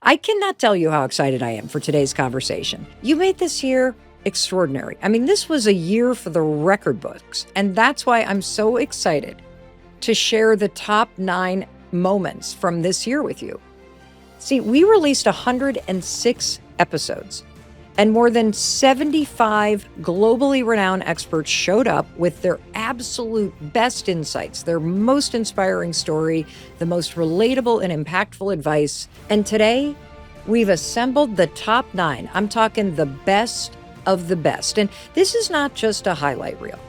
I cannot tell you how excited I am for today's conversation. You made this year extraordinary. I mean, this was a year for the record books, and that's why I'm so excited to share the top 9 moments from this year with you. See, we released 106 episodes, and more than 75 globally renowned experts showed up with their absolute best insights, their most inspiring story, the most relatable and impactful advice. And today, we've assembled the top 9. I'm talking the best of the best. And this is not just a highlight reel.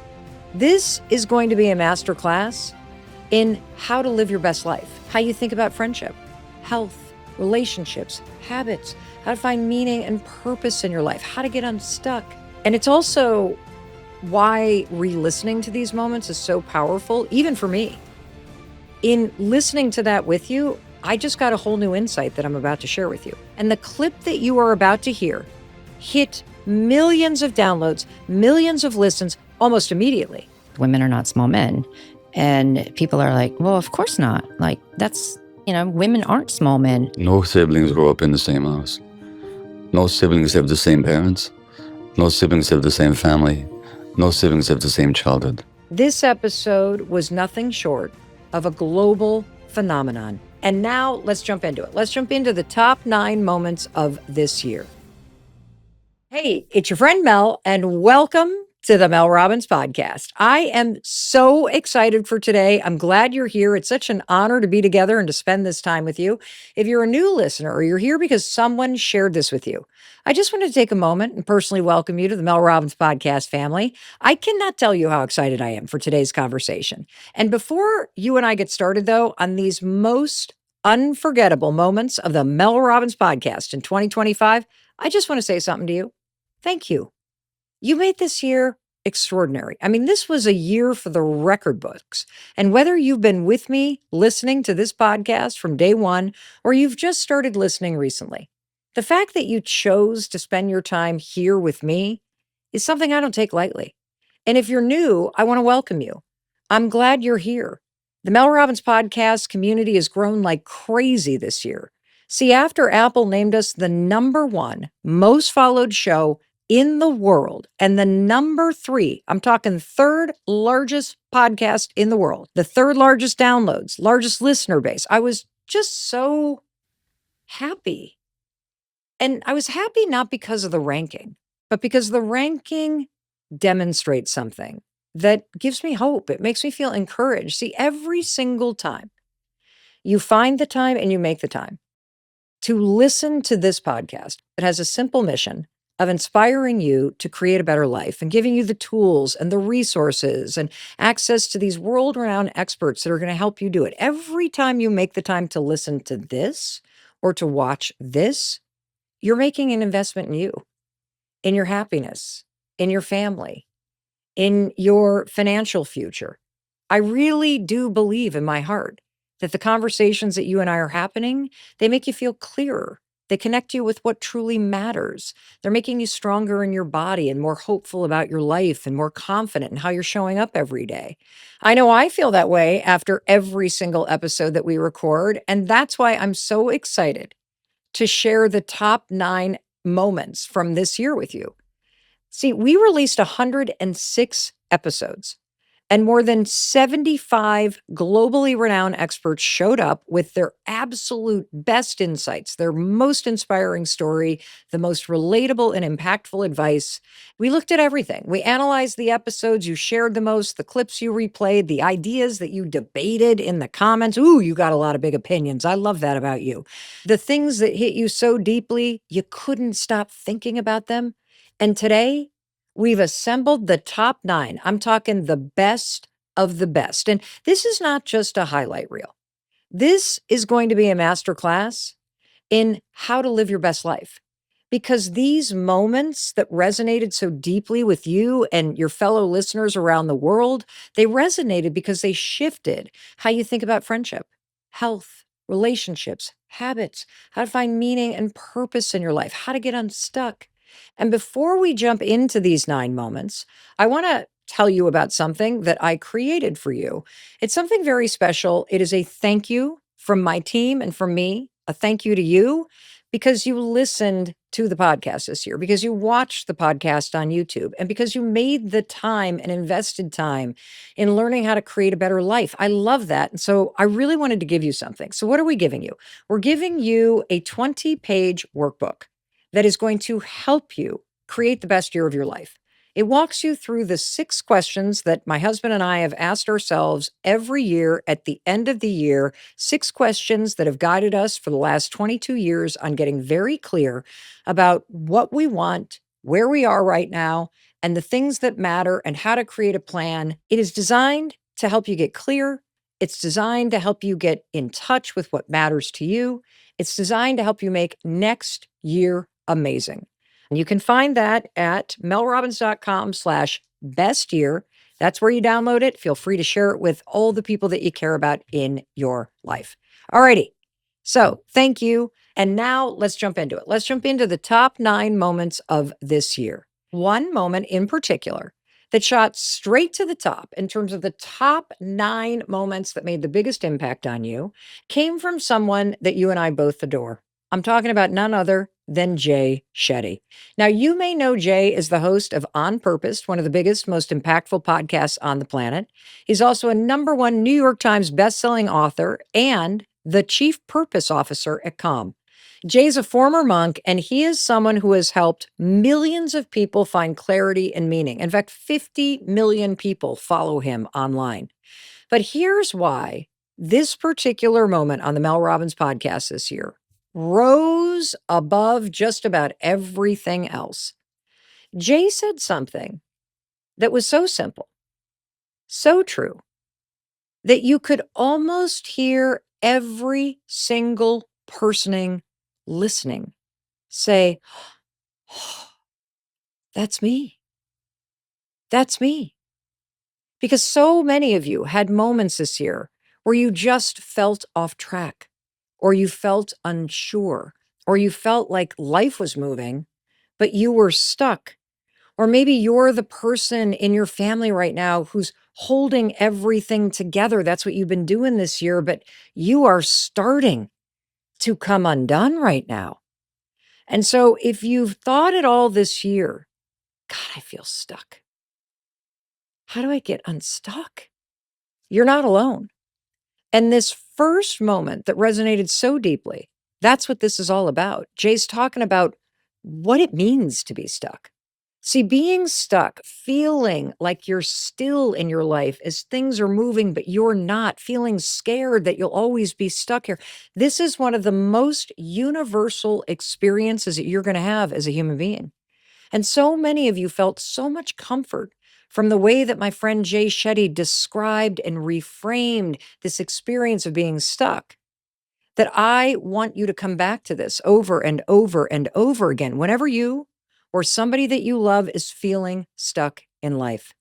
This is going to be a masterclass in how to live your best life, how you think about friendship, health, relationships, habits, how to find meaning and purpose in your life, how to get unstuck. And it's also why re-listening to these moments is so powerful, even for me. In listening to that with you, I just got a whole new insight that I'm about to share with you. And the clip that you are about to hear hit millions of downloads, millions of listens almost immediately. Women are not small men. And people are like, well, of course not. Like, that's, women aren't small men. No siblings grow up in the same house. No siblings have the same parents. No siblings have the same family. No siblings have the same childhood. This episode was nothing short of a global phenomenon. And now let's jump into it. Let's jump into the top 9 moments of this year. Hey, it's your friend Mel, and welcome to the Mel Robbins Podcast. I am so excited for today. I'm glad you're here. It's such an honor to be together and to spend this time with you. If you're a new listener or you're here because someone shared this with you, I just want to take a moment and personally welcome you to the Mel Robbins Podcast family. I cannot tell you how excited I am for today's conversation. And before you and I get started, though, on these most unforgettable moments of the Mel Robbins Podcast in 2025, I just want to say something to you. Thank you. You made this year extraordinary. I mean, this was a year for the record books. And whether you've been with me listening to this podcast from day one, or you've just started listening recently, the fact that you chose to spend your time here with me is something I don't take lightly. And if you're new, I want to welcome you. I'm glad you're here. The Mel Robbins Podcast community has grown like crazy this year. See, after Apple named us the #1 most followed show in the world, and the #3, I'm talking 3rd largest podcast in the world, the 3rd largest downloads, largest listener base. I was just so happy. And I was happy not because of the ranking, but because the ranking demonstrates something that gives me hope. It makes me feel encouraged. See, every single time you find the time and you make the time to listen to this podcast, it has a simple mission of inspiring you to create a better life and giving you the tools and the resources and access to these world-renowned experts that are going to help you do it. Every time you make the time to listen to this or to watch this, you're making an investment in you, in your happiness, in your family, in your financial future. I really do believe in my heart that the conversations that you and I are happening, they make you feel clearer. They connect you with what truly matters. They're making you stronger in your body and more hopeful about your life and more confident in how you're showing up every day. I know I feel that way after every single episode that we record, and that's why I'm so excited to share the top 9 moments from this year with you. See, we released 106 episodes, and more than 75 globally renowned experts showed up with their absolute best insights, their most inspiring story, the most relatable and impactful advice. We looked at everything. We analyzed the episodes you shared the most, the clips you replayed, the ideas that you debated in the comments. Ooh, you got a lot of big opinions. I love that about you. The things that hit you so deeply, you couldn't stop thinking about them. And today, we've assembled the top 9. I'm talking the best of the best. And this is not just a highlight reel. This is going to be a masterclass in how to live your best life. Because these moments that resonated so deeply with you and your fellow listeners around the world, they resonated because they shifted how you think about friendship, health, relationships, habits, how to find meaning and purpose in your life, how to get unstuck. And before we jump into these 9 moments, I want to tell you about something that I created for you. It's something very special. It is a thank you from my team and from me, a thank you to you because you listened to the podcast this year, because you watched the podcast on YouTube, and because you made the time and invested time in learning how to create a better life. I love that. And so I really wanted to give you something. So what are we giving you? We're giving you a 20-page workbook that is going to help you create the best year of your life. It walks you through the 6 questions that my husband and I have asked ourselves every year at the end of the year, 6 questions that have guided us for the last 22 years on getting very clear about what we want, where we are right now, and the things that matter and how to create a plan. It is designed to help you get clear. It's designed to help you get in touch with what matters to you. It's designed to help you make next year amazing. And you can find that at melrobbins.com/best year. That's where you download it. Feel free to share it with all the people that you care about in your life. All righty. So thank you. And now let's jump into it. Let's jump into the top 9 moments of this year. One moment in particular that shot straight to the top in terms of the top 9 moments that made the biggest impact on you came from someone that you and I both adore. I'm talking about none other than Jay Shetty. Now, you may know Jay as the host of On Purpose, one of the biggest, most impactful podcasts on the planet. He's also a #1 New York Times bestselling author and the chief purpose officer at Calm. Jay's a former monk, and he is someone who has helped millions of people find clarity and meaning. In fact, 50 million people follow him online. But here's why this particular moment on the Mel Robbins podcast this year rose above just about everything else. Jay said something that was so simple, so true, that you could almost hear every single person listening say, oh, that's me. That's me. Because so many of you had moments this year where you just felt off track, or you felt unsure, or you felt like life was moving, but you were stuck. Or maybe you're the person in your family right now who's holding everything together. That's what you've been doing this year, but you are starting to come undone right now. And so if you've thought it all this year, God, I feel stuck. How do I get unstuck? You're not alone. And this first moment that resonated so deeply, that's what this is all about. Jay's talking about what it means to be stuck. See, being stuck, feeling like you're still in your life as things are moving, but you're not, feeling scared that you'll always be stuck here. This is one of the most universal experiences that you're going to have as a human being. And so many of you felt so much comfort from the way that my friend Jay Shetty described and reframed this experience of being stuck, that I want you to come back to this over and over and over again whenever you or somebody that you love is feeling stuck in life.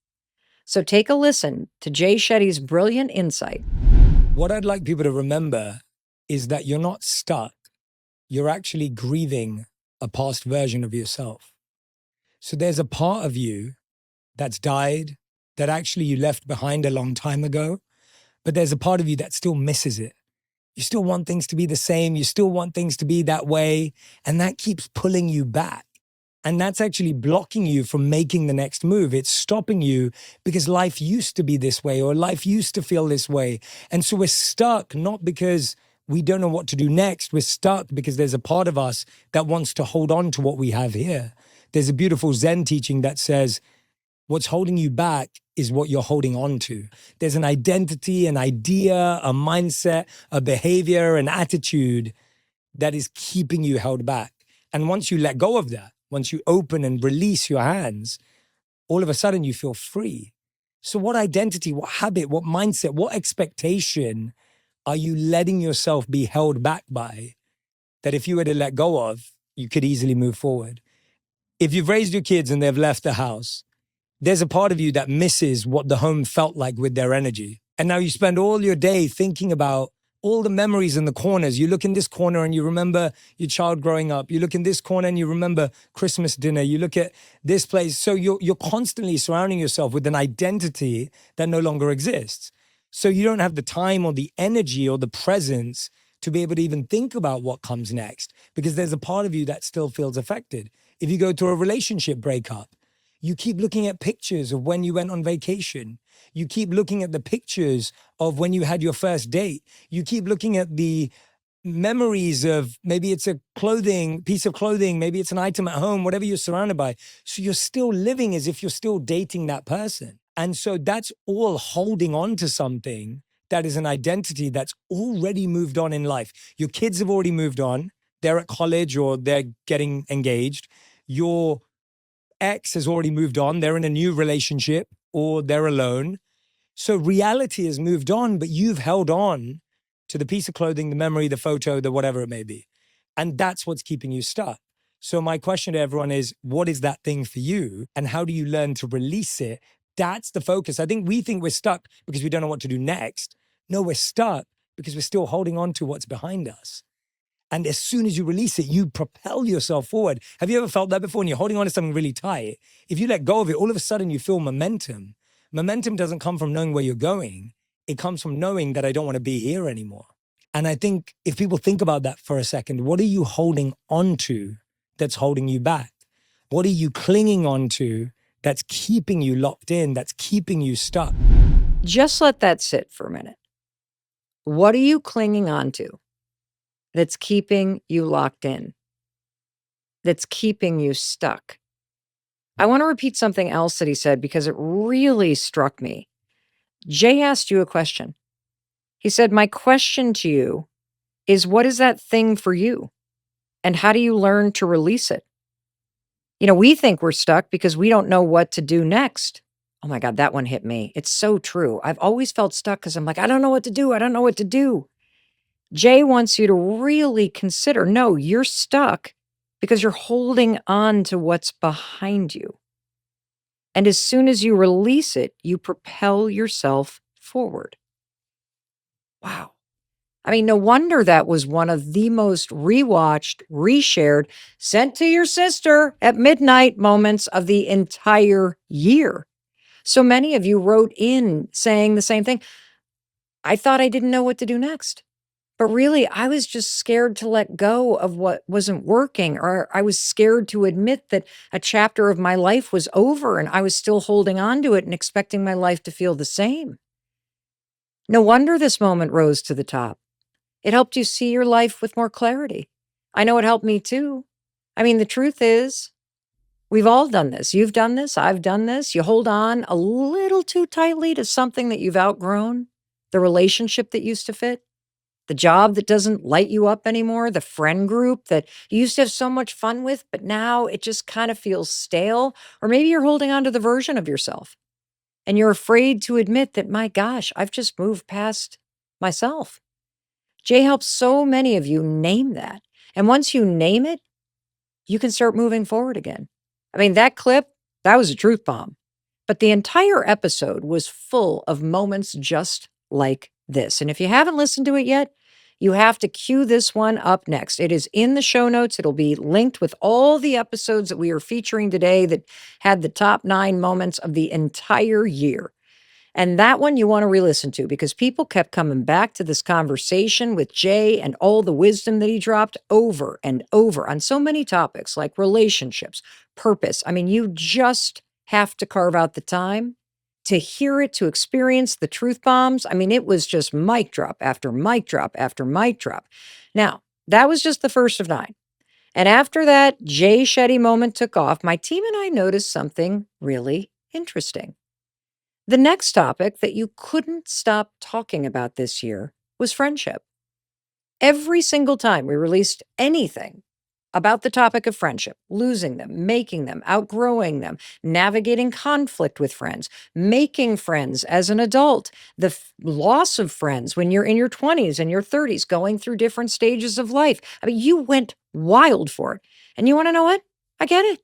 So take a listen to Jay Shetty's brilliant insight. What I'd like people to remember is that you're not stuck. You're actually grieving a past version of yourself. So there's a part of you that's died, that actually you left behind a long time ago, but there's a part of you that still misses it. You still want things to be the same. You still want things to be that way. And that keeps pulling you back. And that's actually blocking you from making the next move. It's stopping you because life used to be this way, or life used to feel this way. And so we're stuck, not because we don't know what to do next. We're stuck because there's a part of us that wants to hold on to what we have here. There's a beautiful Zen teaching that says, what's holding you back is what you're holding on to. There's an identity, an idea, a mindset, a behavior, an attitude that is keeping you held back. And once you let go of that, once you open and release your hands, all of a sudden you feel free. So what identity, what habit, what mindset, what expectation are you letting yourself be held back by that if you were to let go of, you could easily move forward? If you've raised your kids and they've left the house, there's a part of you that misses what the home felt like with their energy. And now you spend all your day thinking about all the memories in the corners. You look in this corner and you remember your child growing up. You look in this corner and you remember Christmas dinner. You look at this place. So you're constantly surrounding yourself with an identity that no longer exists. So you don't have the time or the energy or the presence to be able to even think about what comes next, because there's a part of you that still feels affected. If you go through a relationship breakup, you keep looking at pictures of when you went on vacation. You keep looking at the pictures of when you had your first date. You keep looking at the memories of, maybe it's a piece of clothing, maybe it's an item at home, whatever you're surrounded by. So you're still living as if you're still dating that person. And so that's all holding on to something that is an identity that's already moved on in life. Your kids have already moved on. They're at college or they're getting engaged. Your ex has already moved on. They're in a new relationship or they're alone. So reality has moved on, but you've held on to the piece of clothing, the memory, the photo, the whatever it may be. And that's what's keeping you stuck. So my question to everyone is, what is that thing for you? And how do you learn to release it? That's the focus. I think we think we're stuck because we don't know what to do next. No, we're stuck because we're still holding on to what's behind us. And as soon as you release it, you propel yourself forward. Have you ever felt that before? When you're holding on to something really tight, if you let go of it, all of a sudden you feel momentum. Momentum doesn't come from knowing where you're going. It comes from knowing that I don't want to be here anymore. And I think if people think about that for a second, what are you holding on to that's holding you back? What are you clinging on to that's keeping you locked in, that's keeping you stuck? Just let that sit for a minute. What are you clinging on to that's keeping you locked in, that's keeping you stuck? I want to repeat something else that he said because it really struck me. Jay asked you a question. He said, my question to you is, what is that thing for you? And how do you learn to release it? You know, we think we're stuck because we don't know what to do next. Oh my God, that one hit me. It's so true. I've always felt stuck because I'm like, I don't know what to do. I don't know what to do. Jay wants you to really consider, no, you're stuck because you're holding on to what's behind you. And as soon as you release it, you propel yourself forward. Wow. I mean, no wonder that was one of the most rewatched, reshared, sent to your sister at midnight moments of the entire year. So many of you wrote in saying the same thing. I thought I didn't know what to do next. But really, I was just scared to let go of what wasn't working, or I was scared to admit that a chapter of my life was over and I was still holding on to it and expecting my life to feel the same. No wonder this moment rose to the top. It helped you see your life with more clarity. I know it helped me too. I mean, the truth is, we've all done this. You've done this. I've done this. You hold on a little too tightly to something that you've outgrown, the relationship that used to fit, the job that doesn't light you up anymore, the friend group that you used to have so much fun with, but now it just kind of feels stale. Or maybe you're holding on to the version of yourself and you're afraid to admit that, my gosh, I've just moved past myself. Jay helps so many of you name that. And once you name it, you can start moving forward again. I mean, that clip, that was a truth bomb. But the entire episode was full of moments just like this. And if you haven't listened to it yet, you have to cue this one up next. It is in the show notes. It'll be linked with all the episodes that we are featuring today that had the top 9 moments of the entire year. And that one you want to re-listen to because people kept coming back to this conversation with Jay and all the wisdom that he dropped over and over on so many topics like relationships, purpose. I mean, you just have to carve out the time to hear it, to experience the truth bombs. I mean, it was just mic drop after mic drop after mic drop. Now, that was just the first of 9. And after that Jay Shetty moment took off, my team and I noticed something really interesting. The next topic that you couldn't stop talking about this year was friendship. Every single time we released anything about the topic of friendship, losing them, making them, outgrowing them, navigating conflict with friends, making friends as an adult, the loss of friends when you're in your 20s and your 30s, going through different stages of life. I mean, you went wild for it. And you want to know what? I get it.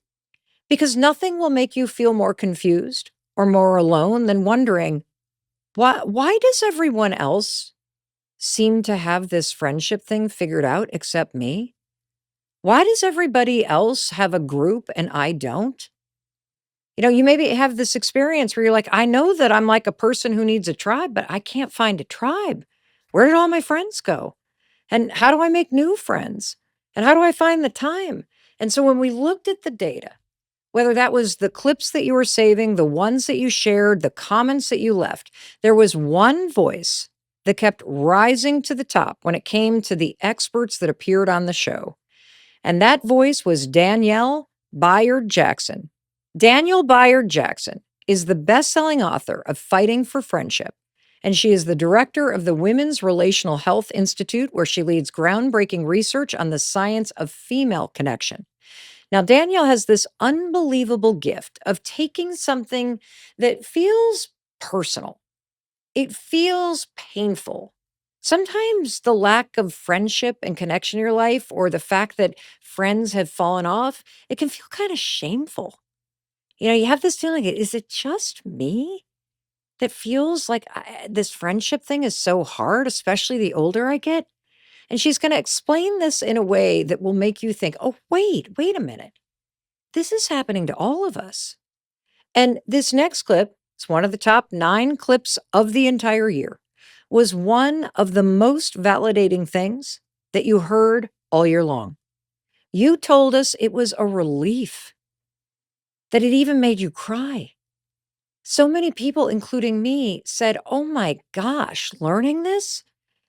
Because nothing will make you feel more confused or more alone than wondering, why does everyone else seem to have this friendship thing figured out except me? Why does everybody else have a group and I don't? You know, you maybe have this experience where you're like, I know that I'm like a person who needs a tribe, but I can't find a tribe. Where did all my friends go? And how do I make new friends? And how do I find the time? And so when we looked at the data, whether that was the clips that you were saving, the ones that you shared, the comments that you left, there was one voice that kept rising to the top when it came to the experts that appeared on the show. And that voice was Danielle Bayard Jackson. Danielle Bayard Jackson is the best-selling author of Fighting for Friendship, and she is the director of the Women's Relational Health Institute, where she leads groundbreaking research on the science of female connection. Now, Danielle has this unbelievable gift of taking something that feels personal. It feels painful. Sometimes the lack of friendship and connection in your life, or the fact that friends have fallen off, it can feel kind of shameful. You have this feeling, is it just me that feels like this friendship thing is so hard, especially the older I get? And she's going to explain this in a way that will make you think, oh, wait a minute. This is happening to all of us. And this next clip, it's one of the top 9 clips of the entire year, was one of the most validating things that you heard all year long. You told us it was a relief, that it even made you cry. So many people, including me, said, oh my gosh, learning this,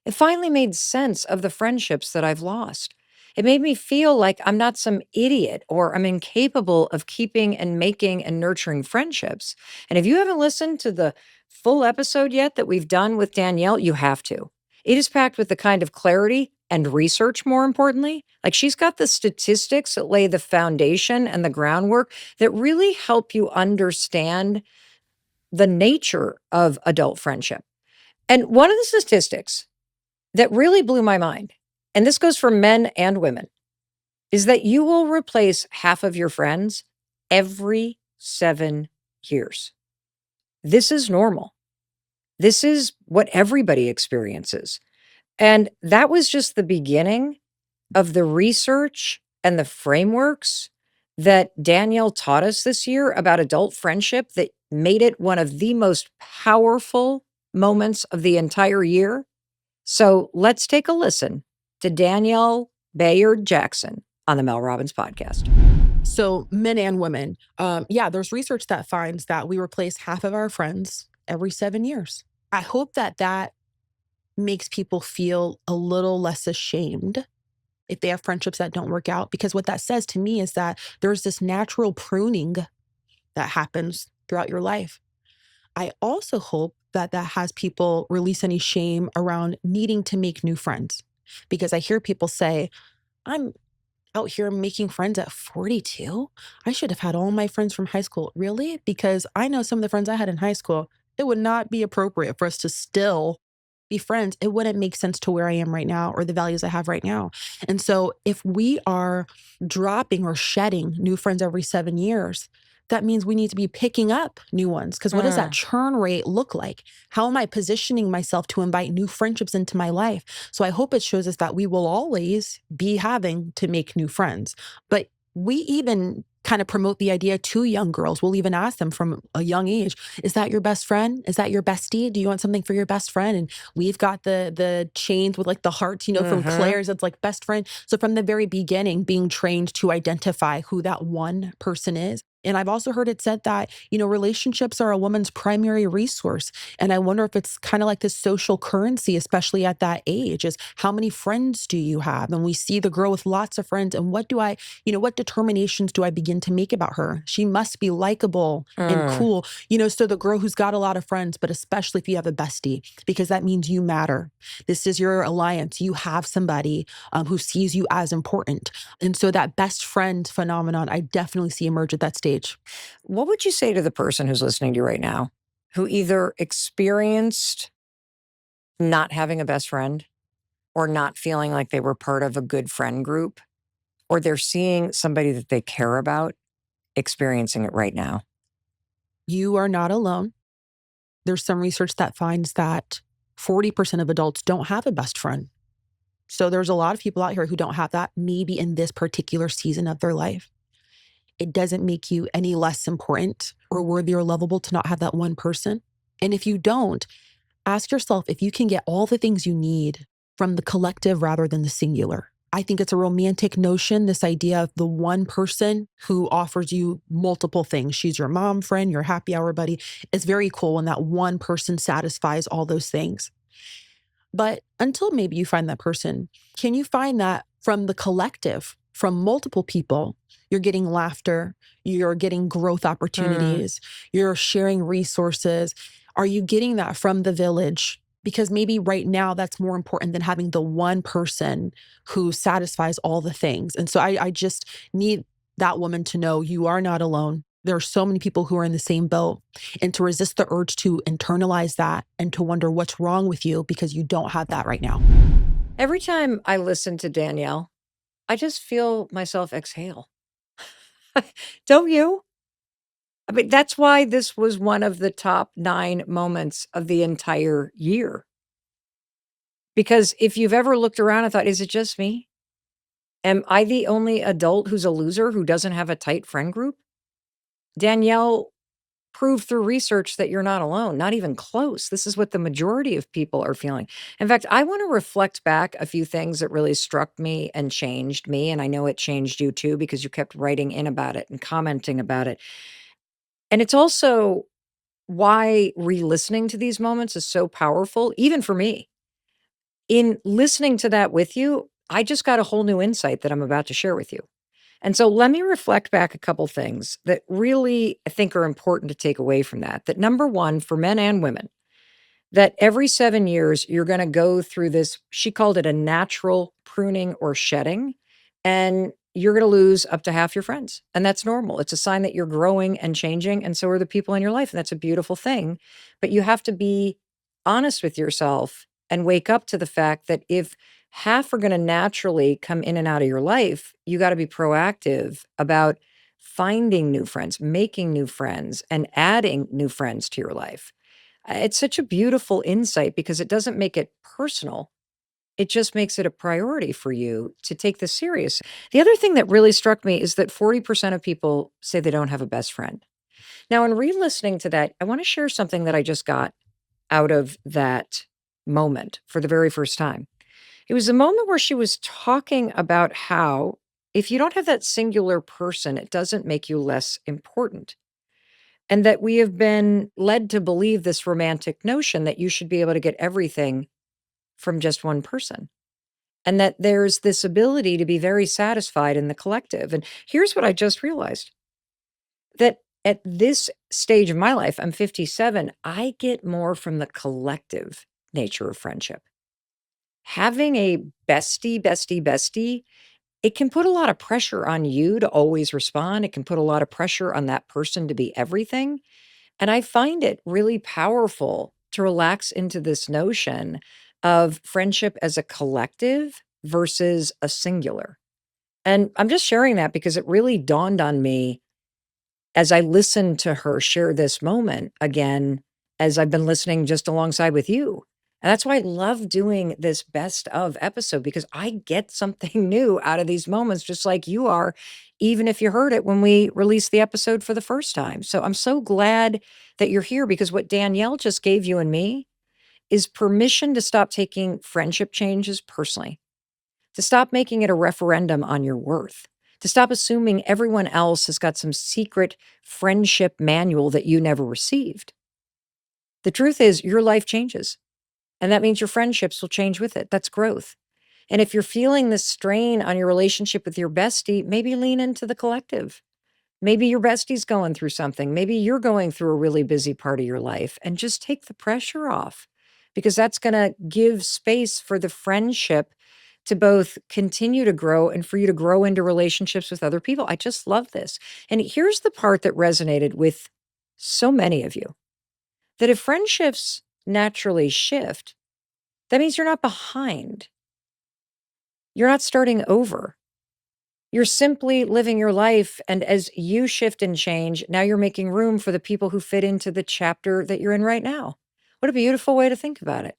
it finally made sense of the friendships that I've lost. It made me feel like I'm not some idiot or I'm incapable of keeping and making and nurturing friendships. And if you haven't listened to the full episode yet that we've done with Danielle, you have to. It is packed with the kind of clarity and research, more importantly. Like, she's got the statistics that lay the foundation and the groundwork that really help you understand the nature of adult friendship. And one of the statistics that really blew my mind, and this goes for men and women, is that you will replace half of your friends every 7 years. This is normal. This is what everybody experiences. And that was just the beginning of the research and the frameworks that Danielle taught us this year about adult friendship that made it one of the most powerful moments of the entire year. So let's take a listen to Danielle Bayard Jackson on the Mel Robbins Podcast. So men and women, there's research that finds that we replace half of our friends every 7 years. I hope that makes people feel a little less ashamed if they have friendships that don't work out, because what that says to me is that there's this natural pruning that happens throughout your life. I also hope that has people release any shame around needing to make new friends, because I hear people say, I'm out here making friends at 42. I should have had all my friends from high school. Really? Because I know some of the friends I had in high school, it would not be appropriate for us to still be friends. It wouldn't make sense to where I am right now or the values I have right now. And so if we are dropping or shedding new friends every 7 years, that means we need to be picking up new ones. Because what does that churn rate look like? How am I positioning myself to invite new friendships into my life? So I hope it shows us that we will always be having to make new friends. But we even kind of promote the idea to young girls. We'll even ask them from a young age, is that your best friend? Is that your bestie? Do you want something for your best friend? And we've got the chains with like the hearts, from Claire's, it's like best friend. So from the very beginning, being trained to identify who that one person is. And I've also heard it said that, relationships are a woman's primary resource. And I wonder if it's kind of like this social currency, especially at that age, is how many friends do you have? And we see the girl with lots of friends. And what determinations do I begin to make about her? She must be likable and cool. So the girl who's got a lot of friends, but especially if you have a bestie, because that means you matter. This is your alliance. You have somebody who sees you as important. And so that best friend phenomenon, I definitely see emerge at that stage. What would you say to the person who's listening to you right now who either experienced not having a best friend or not feeling like they were part of a good friend group, or they're seeing somebody that they care about experiencing it right now? You are not alone. There's some research that finds that 40% of adults don't have a best friend. So there's a lot of people out here who don't have that, maybe in this particular season of their life. It doesn't make you any less important or worthy or lovable to not have that one person. And if you don't, ask yourself if you can get all the things you need from the collective rather than the singular. I think it's a romantic notion, this idea of the one person who offers you multiple things. She's your mom, friend, your happy hour buddy. It's very cool when that one person satisfies all those things. But until maybe you find that person, can you find that from the collective, from multiple people, you're getting laughter, you're getting growth opportunities, you're sharing resources? Are you getting that from the village? Because maybe right now that's more important than having the one person who satisfies all the things. And so I just need that woman to know you are not alone. There are so many people who are in the same boat, and to resist the urge to internalize that and to wonder what's wrong with you because you don't have that right now. Every time I listen to Danielle, I just feel myself exhale. Don't you? I mean, that's why this was one of the top 9 moments of the entire year. Because if you've ever looked around and thought, is it just me? Am I the only adult who's a loser who doesn't have a tight friend group? Danielle proved through research that you're not alone, not even close. This is what the majority of people are feeling. In fact, I want to reflect back a few things that really struck me and changed me. And I know it changed you too, because you kept writing in about it and commenting about it. And it's also why re-listening to these moments is so powerful, even for me. In listening to that with you, I just got a whole new insight that I'm about to share with you. And so let me reflect back a couple things that really I think are important to take away from that. That number one, for men and women, that every 7 years you're going to go through this, she called it a natural pruning or shedding, and you're going to lose up to half your friends. And that's normal. It's a sign that you're growing and changing, and so are the people in your life. And that's a beautiful thing. But you have to be honest with yourself and wake up to the fact that if half are going to naturally come in and out of your life, you got to be proactive about finding new friends, making new friends, and adding new friends to your life. It's such a beautiful insight because it doesn't make it personal. It just makes it a priority for you to take this serious. The other thing that really struck me is that 40% of people say they don't have a best friend. Now, in re-listening to that, I want to share something that I just got out of that moment for the very first time. It was a moment where she was talking about how if you don't have that singular person, it doesn't make you less important. And that we have been led to believe this romantic notion that you should be able to get everything from just one person. And that there's this ability to be very satisfied in the collective. And here's what I just realized, that at this stage of my life, I'm 57, I get more from the collective nature of friendship. Having a bestie, it can put a lot of pressure on you to always respond. It can put a lot of pressure on that person to be everything. And I find it really powerful to relax into this notion of friendship as a collective versus a singular. And I'm just sharing that because it really dawned on me as I listened to her share this moment again, as I've been listening just alongside with you. And that's why I love doing this best of episode, because I get something new out of these moments, just like you are, even if you heard it when we released the episode for the first time. So I'm so glad that you're here, because what Danielle just gave you and me is permission to stop taking friendship changes personally, to stop making it a referendum on your worth, to stop assuming everyone else has got some secret friendship manual that you never received. The truth is, your life changes. And that means your friendships will change with it. That's growth. And if you're feeling this strain on your relationship with your bestie, maybe lean into the collective. Maybe your bestie's going through something. Maybe you're going through a really busy part of your life, and just take the pressure off, because that's going to give space for the friendship to both continue to grow and for you to grow into relationships with other people. I just love this. And here's the part that resonated with so many of you, that if friendships naturally shift, that means you're not behind. You're not starting over. You're simply living your life. And as you shift and change, now you're making room for the people who fit into the chapter that you're in right now. What a beautiful way to think about it.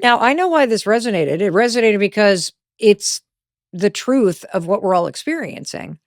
Now, I know why this resonated. It resonated because it's the truth of what we're all experiencing.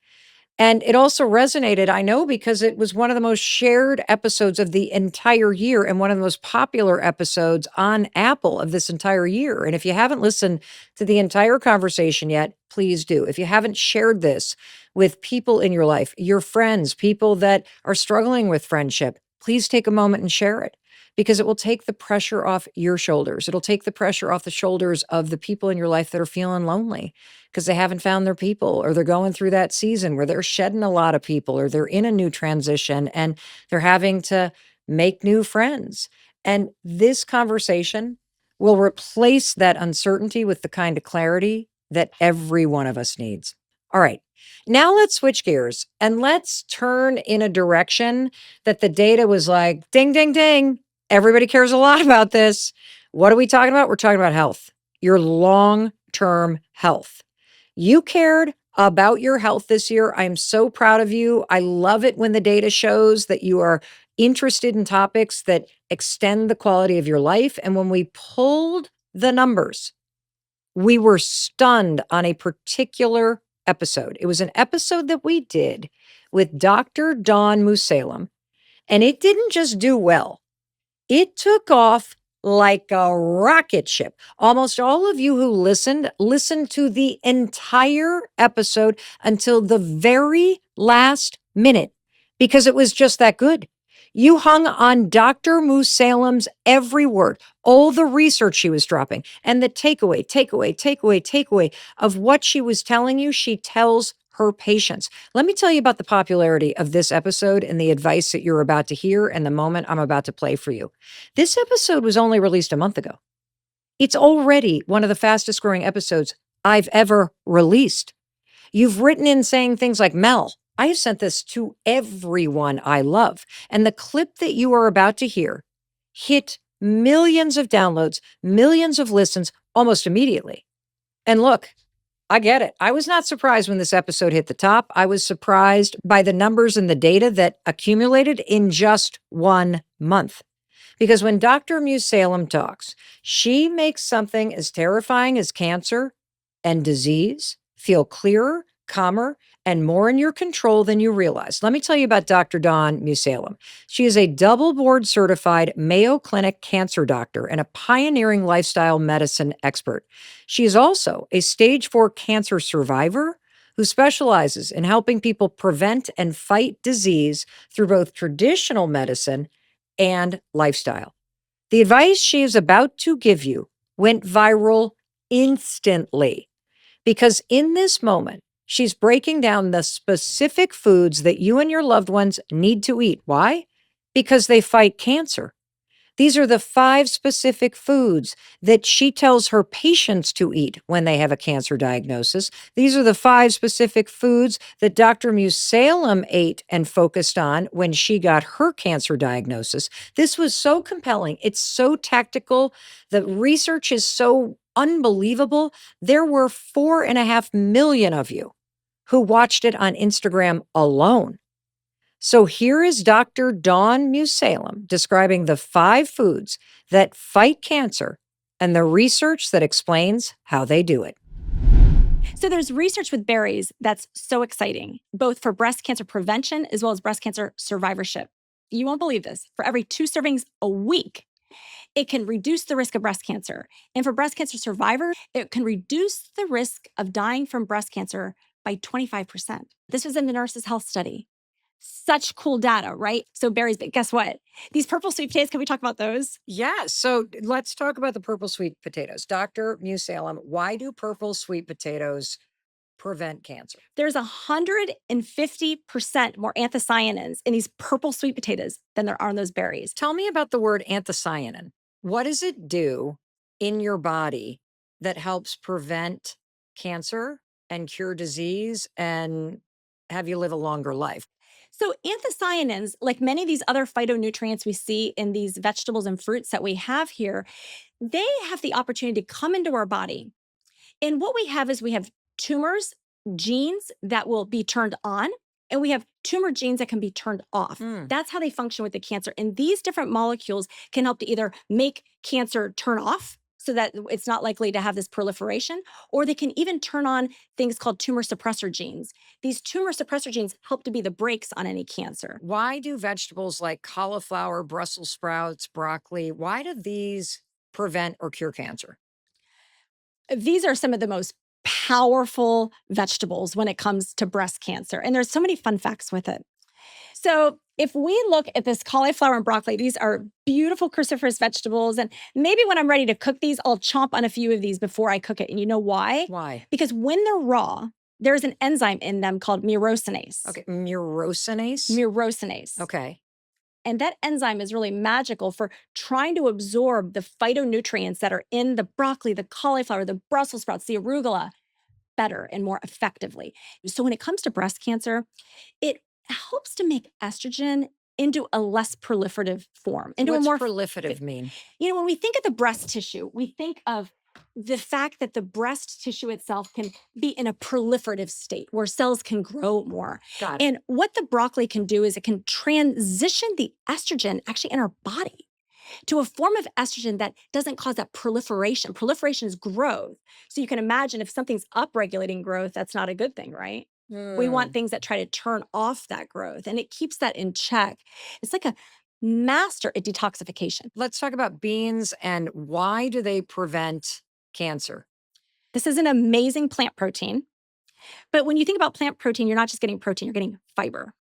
And it also resonated, I know, because it was one of the most shared episodes of the entire year and one of the most popular episodes on Apple of this entire year. And if you haven't listened to the entire conversation yet, please do. If you haven't shared this with people in your life, your friends, people that are struggling with friendship, please take a moment and share it, because it will take the pressure off your shoulders. It'll take the pressure off the shoulders of the people in your life that are feeling lonely because they haven't found their people, or they're going through that season where they're shedding a lot of people, or they're in a new transition and they're having to make new friends. And this conversation will replace that uncertainty with the kind of clarity that every one of us needs. All right. Now let's switch gears and let's turn in a direction that the data was like, ding, ding, ding. Everybody cares a lot about this. What are we talking about? We're talking about health, your long-term health. You cared about your health this year. I'm so proud of you. I love it when the data shows that you are interested in topics that extend the quality of your life. And when we pulled the numbers, we were stunned on a particular episode. It was an episode that we did with Dr. Dawn Musallem, and it didn't just do well. It took off like a rocket ship. Almost all of you who listened to the entire episode until the very last minute because it was just that good. You hung on Dr. Musallem's every word, all the research she was dropping, and the takeaway of what she was telling you, she tells her patients. Let me tell you about the popularity of this episode and the advice that you're about to hear and the moment I'm about to play for you. This episode was only released a month ago. It's already one of the fastest growing episodes I've ever released. You've written in saying things like, Mel, I have sent this to everyone I love. And the clip that you are about to hear hit millions of downloads, millions of listens almost immediately. And look, I get it. I was not surprised when this episode hit the top. I was surprised by the numbers and the data that accumulated in just 1 month. Because when Dr. Musallem talks, she makes something as terrifying as cancer and disease feel clearer, calmer, and more in your control than you realize. Let me tell you about Dr. Dawn Musallem. She is a double board certified Mayo Clinic cancer doctor and a pioneering lifestyle medicine expert. She is also a stage 4 cancer survivor who specializes in helping people prevent and fight disease through both traditional medicine and lifestyle. The advice she is about to give you went viral instantly because in this moment, she's breaking down the specific foods that you and your loved ones need to eat. Why? Because they fight cancer. These are the 5 specific foods that she tells her patients to eat when they have a cancer diagnosis. These are the 5 specific foods that Dr. Musallem ate and focused on when she got her cancer diagnosis. This was so compelling. It's so tactical. The research is so unbelievable. There were 4.5 million of you who watched it on Instagram alone. So here is Dr. Dawn Musallem describing the 5 foods that fight cancer and the research that explains how they do it. So there's research with berries that's so exciting, both for breast cancer prevention as well as breast cancer survivorship. You won't believe this. For every 2 servings a week, it can reduce the risk of breast cancer. And for breast cancer survivors, it can reduce the risk of dying from breast cancer by 25%. This was in the Nurses' Health Study. Such cool data, right? So berries, but guess what? These purple sweet potatoes, can we talk about those? Yeah, so let's talk about the purple sweet potatoes. Dr. Musallem, why do purple sweet potatoes prevent cancer? There's 150% more anthocyanins in these purple sweet potatoes than there are in those berries. Tell me about the word anthocyanin. What does it do in your body that helps prevent cancer and cure disease and have you live a longer life? So anthocyanins, like many of these other phytonutrients we see in these vegetables and fruits that we have here, they have the opportunity to come into our body. And what we have is we have tumors, genes that will be turned on, and we have tumor genes that can be turned off. That's how they function with the cancer. And these different molecules can help to either make cancer turn off so that it's not likely to have this proliferation, or they can even turn on things called tumor suppressor genes. These tumor suppressor genes help to be the brakes on any cancer. Why do vegetables like cauliflower, Brussels sprouts, broccoli, why do these prevent or cure cancer? These are some of the most powerful vegetables when it comes to breast cancer. And there's so many fun facts with it. So if we look at this cauliflower and broccoli, these are beautiful cruciferous vegetables. And maybe when I'm ready to cook these, I'll chomp on a few of these before I cook it. And you know why? Why? Because when they're raw, there's an enzyme in them called myrosinase. Okay, myrosinase? Myrosinase. Okay. And that enzyme is really magical for trying to absorb the phytonutrients that are in the broccoli, the cauliflower, the Brussels sprouts, the arugula better and more effectively. So when it comes to breast cancer, it helps to make estrogen into a less proliferative form, into What's a more proliferative mean? You know, when we think of the breast tissue, we think of the fact that the breast tissue itself can be in a proliferative state where cells can grow more. Got it. And what the broccoli can do is it can transition the estrogen actually in our body to a form of estrogen that doesn't cause that proliferation. Proliferation is growth. So you can imagine if something's upregulating growth, that's not a good thing, right? We want things that try to turn off that growth, and it keeps that in check. It's like a master at detoxification. Let's talk about beans and why do they prevent cancer? This is an amazing plant protein. But when you think about plant protein, you're not just getting protein, you're getting fiber.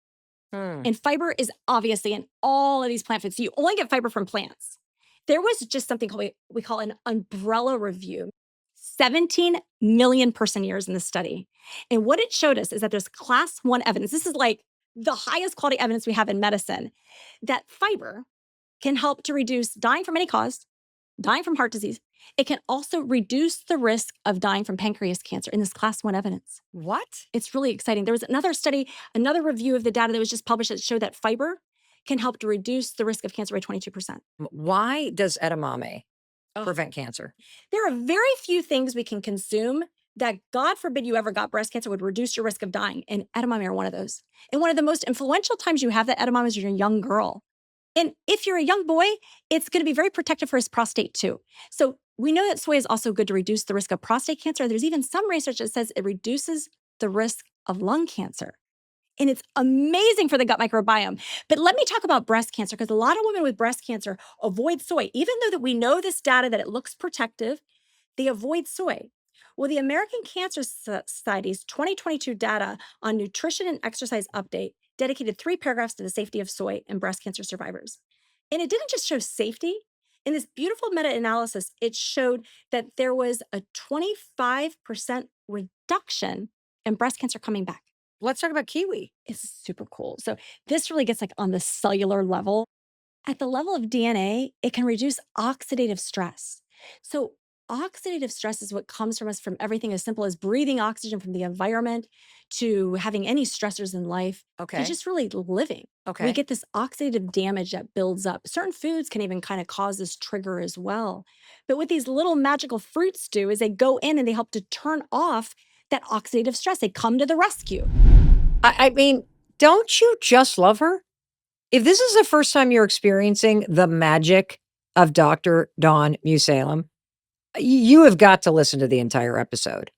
And fiber is obviously in all of these plant foods. So you only get fiber from plants. There was just something called, we call an umbrella review. 17 million person years in the study. And what it showed us is that there's class 1 evidence. This is like the highest quality evidence we have in medicine that fiber can help to reduce dying from any cause, dying from heart disease. It can also reduce the risk of dying from pancreas cancer in this class 1 evidence. What? It's really exciting. There was another study, another review of the data that was just published that showed that fiber can help to reduce the risk of cancer by 22%. Why does edamame prevent cancer? There are very few things we can consume that, God forbid you ever got breast cancer, would reduce your risk of dying. And edamame are one of those. And one of the most influential times you have that edamame is when you're a young girl. And if you're a young boy, it's going to be very protective for his prostate too. So we know that soy is also good to reduce the risk of prostate cancer. There's even some research that says it reduces the risk of lung cancer. And it's amazing for the gut microbiome. But let me talk about breast cancer, because a lot of women with breast cancer avoid soy. Even though that we know this data that it looks protective, they avoid soy. Well, the American Cancer Society's 2022 data on nutrition and exercise update dedicated 3 paragraphs to the safety of soy in breast cancer survivors. And it didn't just show safety. In this beautiful meta-analysis, it showed that there was a 25% reduction in breast cancer coming back. Let's talk about kiwi. It's super cool. So this really gets like on the cellular level. At the level of DNA, it can reduce oxidative stress. So oxidative stress is what comes from us from everything as simple as breathing oxygen from the environment to having any stressors in life. Okay. To just really living. Okay. We get this oxidative damage that builds up. Certain foods can even kind of cause this trigger as well. But what these little magical fruits do is they go in and they help to turn off that oxidative stress. They come to the rescue. I mean, don't you just love her? If this is the first time you're experiencing the magic of Dr. Dawn Musallem, you have got to listen to the entire episode,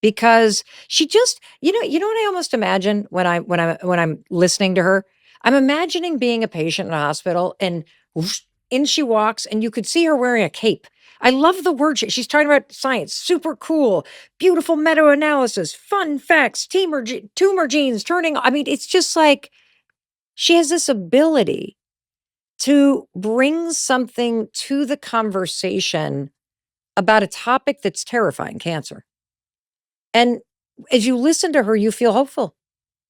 because she just, you know what I almost imagine when I'm listening to her? I'm imagining being a patient in a hospital, and whoosh, in she walks, and you could see her wearing a cape. I love the word. She's talking about science, super cool, beautiful meta-analysis, fun facts, tumor genes turning. I mean, it's just like she has this ability to bring something to the conversation about a topic that's terrifying, cancer. And as you listen to her, you feel hopeful.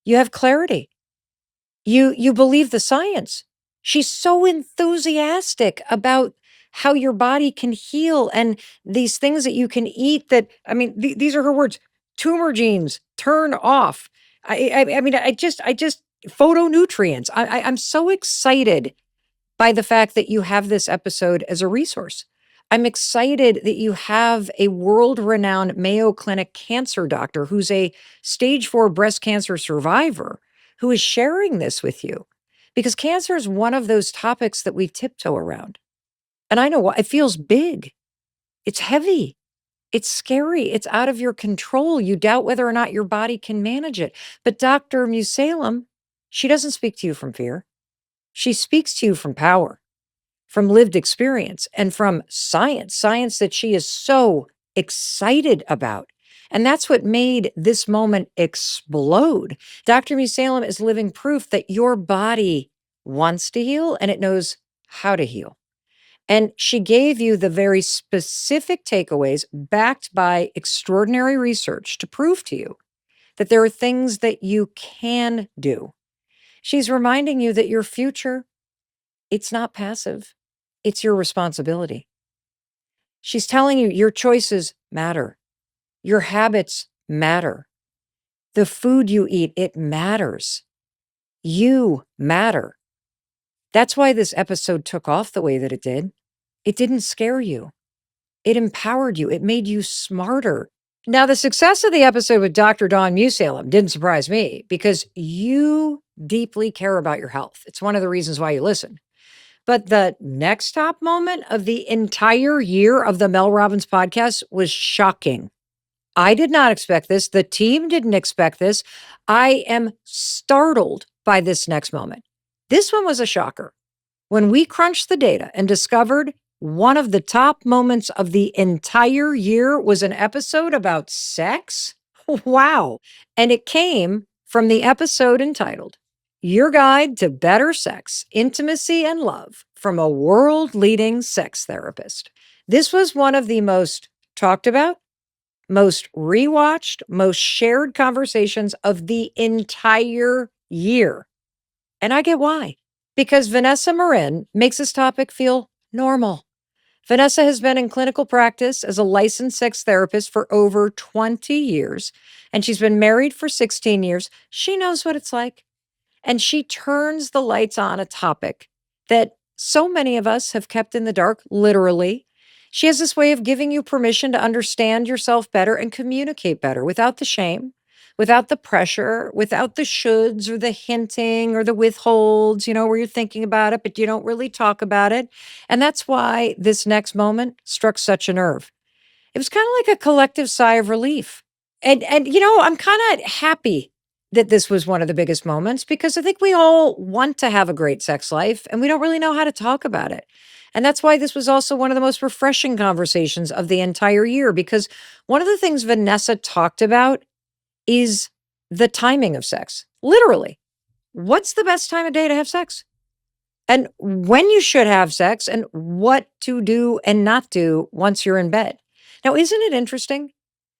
You have clarity. You believe the science. She's so enthusiastic about how your body can heal and these things that you can eat that, I mean, these are her words, tumor genes, turn off. I mean, I just phytonutrients. I'm so excited by the fact that you have this episode as a resource. I'm excited that you have a world-renowned Mayo Clinic cancer doctor who's a stage 4 breast cancer survivor who is sharing this with you, because cancer is one of those topics that we tiptoe around. And I know it feels big. It's heavy. It's scary. It's out of your control. You doubt whether or not your body can manage it. But Dr. Musallem, she doesn't speak to you from fear. She speaks to you from power, from lived experience, and from science that she is so excited about. And that's what made this moment explode. Dr. Musallem is living proof that your body wants to heal and it knows how to heal. And she gave you the very specific takeaways backed by extraordinary research to prove to you that there are things that you can do. She's reminding you that your future, it's not passive. It's your responsibility. She's telling you your choices matter. Your habits matter. The food you eat, it matters. You matter. That's why this episode took off the way that it did. It didn't scare you. It empowered you. It made you smarter. Now, the success of the episode with Dr. Dawn Musallem didn't surprise me because you deeply care about your health. It's one of the reasons why you listen. But the next top moment of the entire year of the Mel Robbins podcast was shocking. I did not expect this. The team didn't expect this. I am startled by this next moment. This one was a shocker. When we crunched the data and discovered one of the top moments of the entire year was an episode about sex. Wow. And it came from the episode entitled Your Guide to Better Sex, Intimacy, and Love from a world-leading sex therapist. This was one of the most talked about, most rewatched, most shared conversations of the entire year. And I get why. Because Vanessa Marin makes this topic feel normal. Vanessa has been in clinical practice as a licensed sex therapist for over 20 years, and she's been married for 16 years. She knows what it's like. And she turns the lights on a topic that so many of us have kept in the dark, literally. She has this way of giving you permission to understand yourself better and communicate better without the shame, without the pressure, without the shoulds or the hinting or the withholds, where you're thinking about it, but you don't really talk about it. And that's why this next moment struck such a nerve. It was kind of like a collective sigh of relief. And I'm kind of happy that this was one of the biggest moments because I think we all want to have a great sex life and we don't really know how to talk about it. And that's why this was also one of the most refreshing conversations of the entire year, because one of the things Vanessa talked about is the timing of sex. Literally, what's the best time of day to have sex? And when you should have sex and what to do and not do once you're in bed. Now, isn't it interesting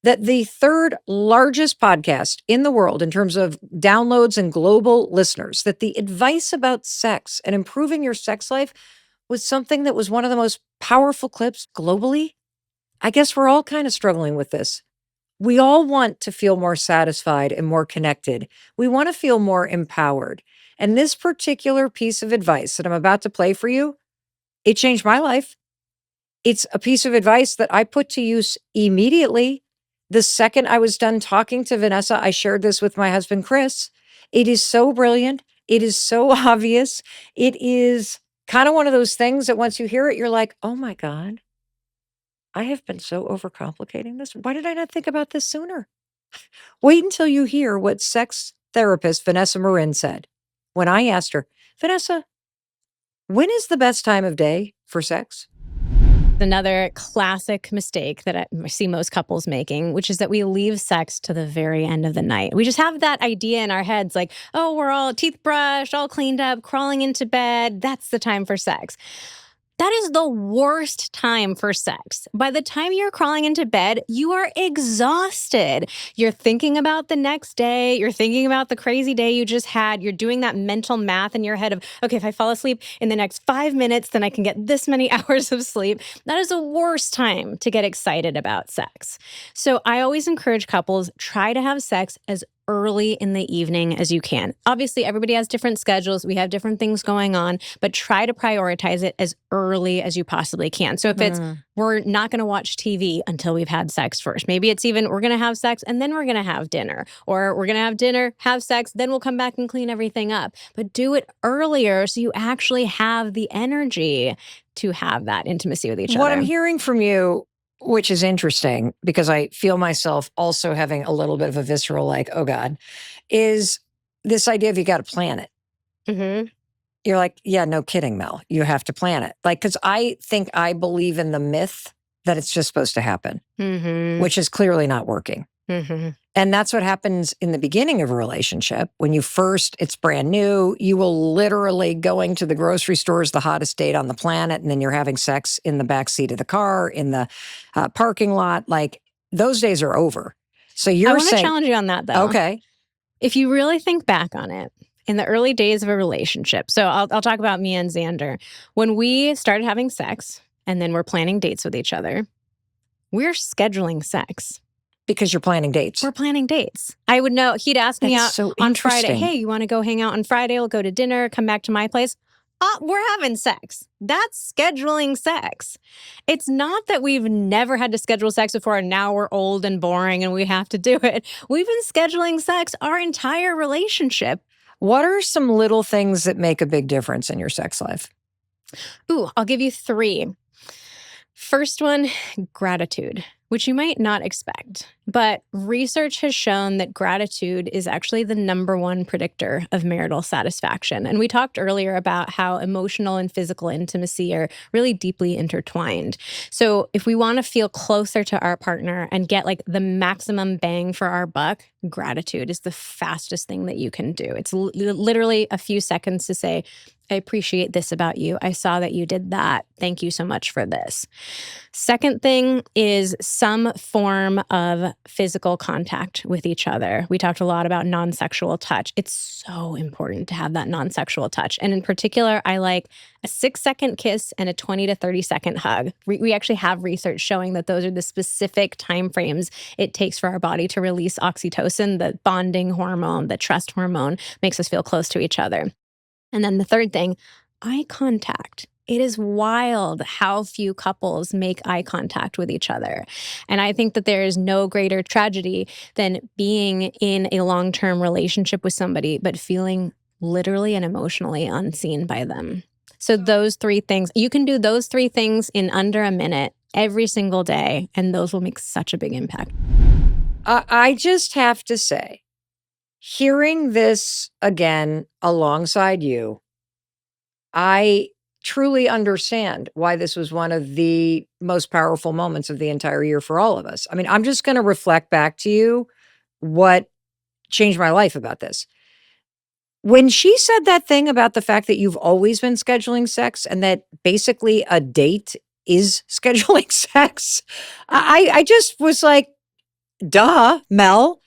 that the third largest podcast in the world in terms of downloads and global listeners, that the advice about sex and improving your sex life was something that was one of the most powerful clips globally? I guess we're all kind of struggling with this. We all want to feel more satisfied and more connected. We want to feel more empowered. And this particular piece of advice that I'm about to play for you, it changed my life. It's a piece of advice that I put to use immediately. The second I was done talking to Vanessa, I shared this with my husband, Chris. It is so brilliant. It is so obvious. It is kind of one of those things that once you hear it, you're like, oh my God, I have been so overcomplicating this. Why did I not think about this sooner? Wait until you hear what sex therapist Vanessa Marin said when I asked her, Vanessa, when is the best time of day for sex? Another classic mistake that I see most couples making, which is that we leave sex to the very end of the night. We just have that idea in our heads like, oh, we're all teeth brushed, all cleaned up, crawling into bed. That's the time for sex. That is the worst time for sex. By the time you're crawling into bed, you are exhausted. You're thinking about the next day. You're thinking about the crazy day you just had. You're doing that mental math in your head of, okay, if I fall asleep in the next 5 minutes, then I can get this many hours of sleep. That is the worst time to get excited about sex. So I always encourage couples, try to have sex as early in the evening as you can. Obviously, everybody has different schedules. We have different things going on, but try to prioritize it as early as you possibly can. So if it's, we're not going to watch TV until we've had sex first. Maybe it's even, we're going to have sex and then we're going to have dinner, or we're going to have dinner, have sex, then we'll come back and clean everything up. But do it earlier so you actually have the energy to have that intimacy with each other. What I'm hearing from you Which is interesting because I feel myself also having a little bit of a visceral, like, oh God, is this idea of you got to plan it. Mm-hmm. You're like, yeah, no kidding, Mel. You have to plan it. Like, because I think I believe in the myth that it's just supposed to happen, Mm-hmm. which is clearly not working. Mm-hmm. And that's what happens in the beginning of a relationship. When you first, it's brand new, you will literally going to the grocery store is the hottest date on the planet. And then you're having sex in the backseat of the car, in the parking lot. Like, those days are over. So I you're want to saying, challenge you on that, though. okay, If you really think back on it, in the early days of a relationship, so I'll talk about me and Xander. When we started having sex and then we're planning dates with each other, we're scheduling sex. because you're planning dates. We're planning dates. I would know, he'd ask me That's out so on Friday, interesting. hey, you want to go hang out on Friday? We'll go to dinner, come back to my place. We're having sex. That's scheduling sex. It's not that we've never had to schedule sex before and now we're old and boring and we have to do it. We've been scheduling sex our entire relationship. What are some little things that make a big difference in your sex life? Ooh, I'll give you 3. First one, gratitude, which you might not expect. But research has shown that gratitude is actually the #1 predictor of marital satisfaction. And we talked earlier about how emotional and physical intimacy are really deeply intertwined. So if we want to feel closer to our partner and get like the maximum bang for our buck, gratitude is the fastest thing that you can do. It's literally a few seconds to say, I appreciate this about you. I saw that you did that. Thank you so much for this. Second thing is some form of physical contact with each other. We talked a lot about non-sexual touch. It's so important to have that non-sexual touch. And in particular, I like a 6-second kiss and a 20 to 30-second hug. We actually have research showing that those are the specific timeframes it takes for our body to release oxytocin, the bonding hormone, the trust hormone, makes us feel close to each other. And then the third thing, eye contact. It is wild how few couples make eye contact with each other. And I think that there is no greater tragedy than being in a long-term relationship with somebody, but feeling literally and emotionally unseen by them. So those 3 things, you can do those 3 things in under a minute every single day, and those will make such a big impact. I just have to say, hearing this again alongside you, I truly understand why this was one of the most powerful moments of the entire year for all of us. I mean, I'm just going to reflect back to you what changed my life about this. When she said that thing about the fact that you've always been scheduling sex and that basically a date is scheduling sex, I just was like, duh, Mel.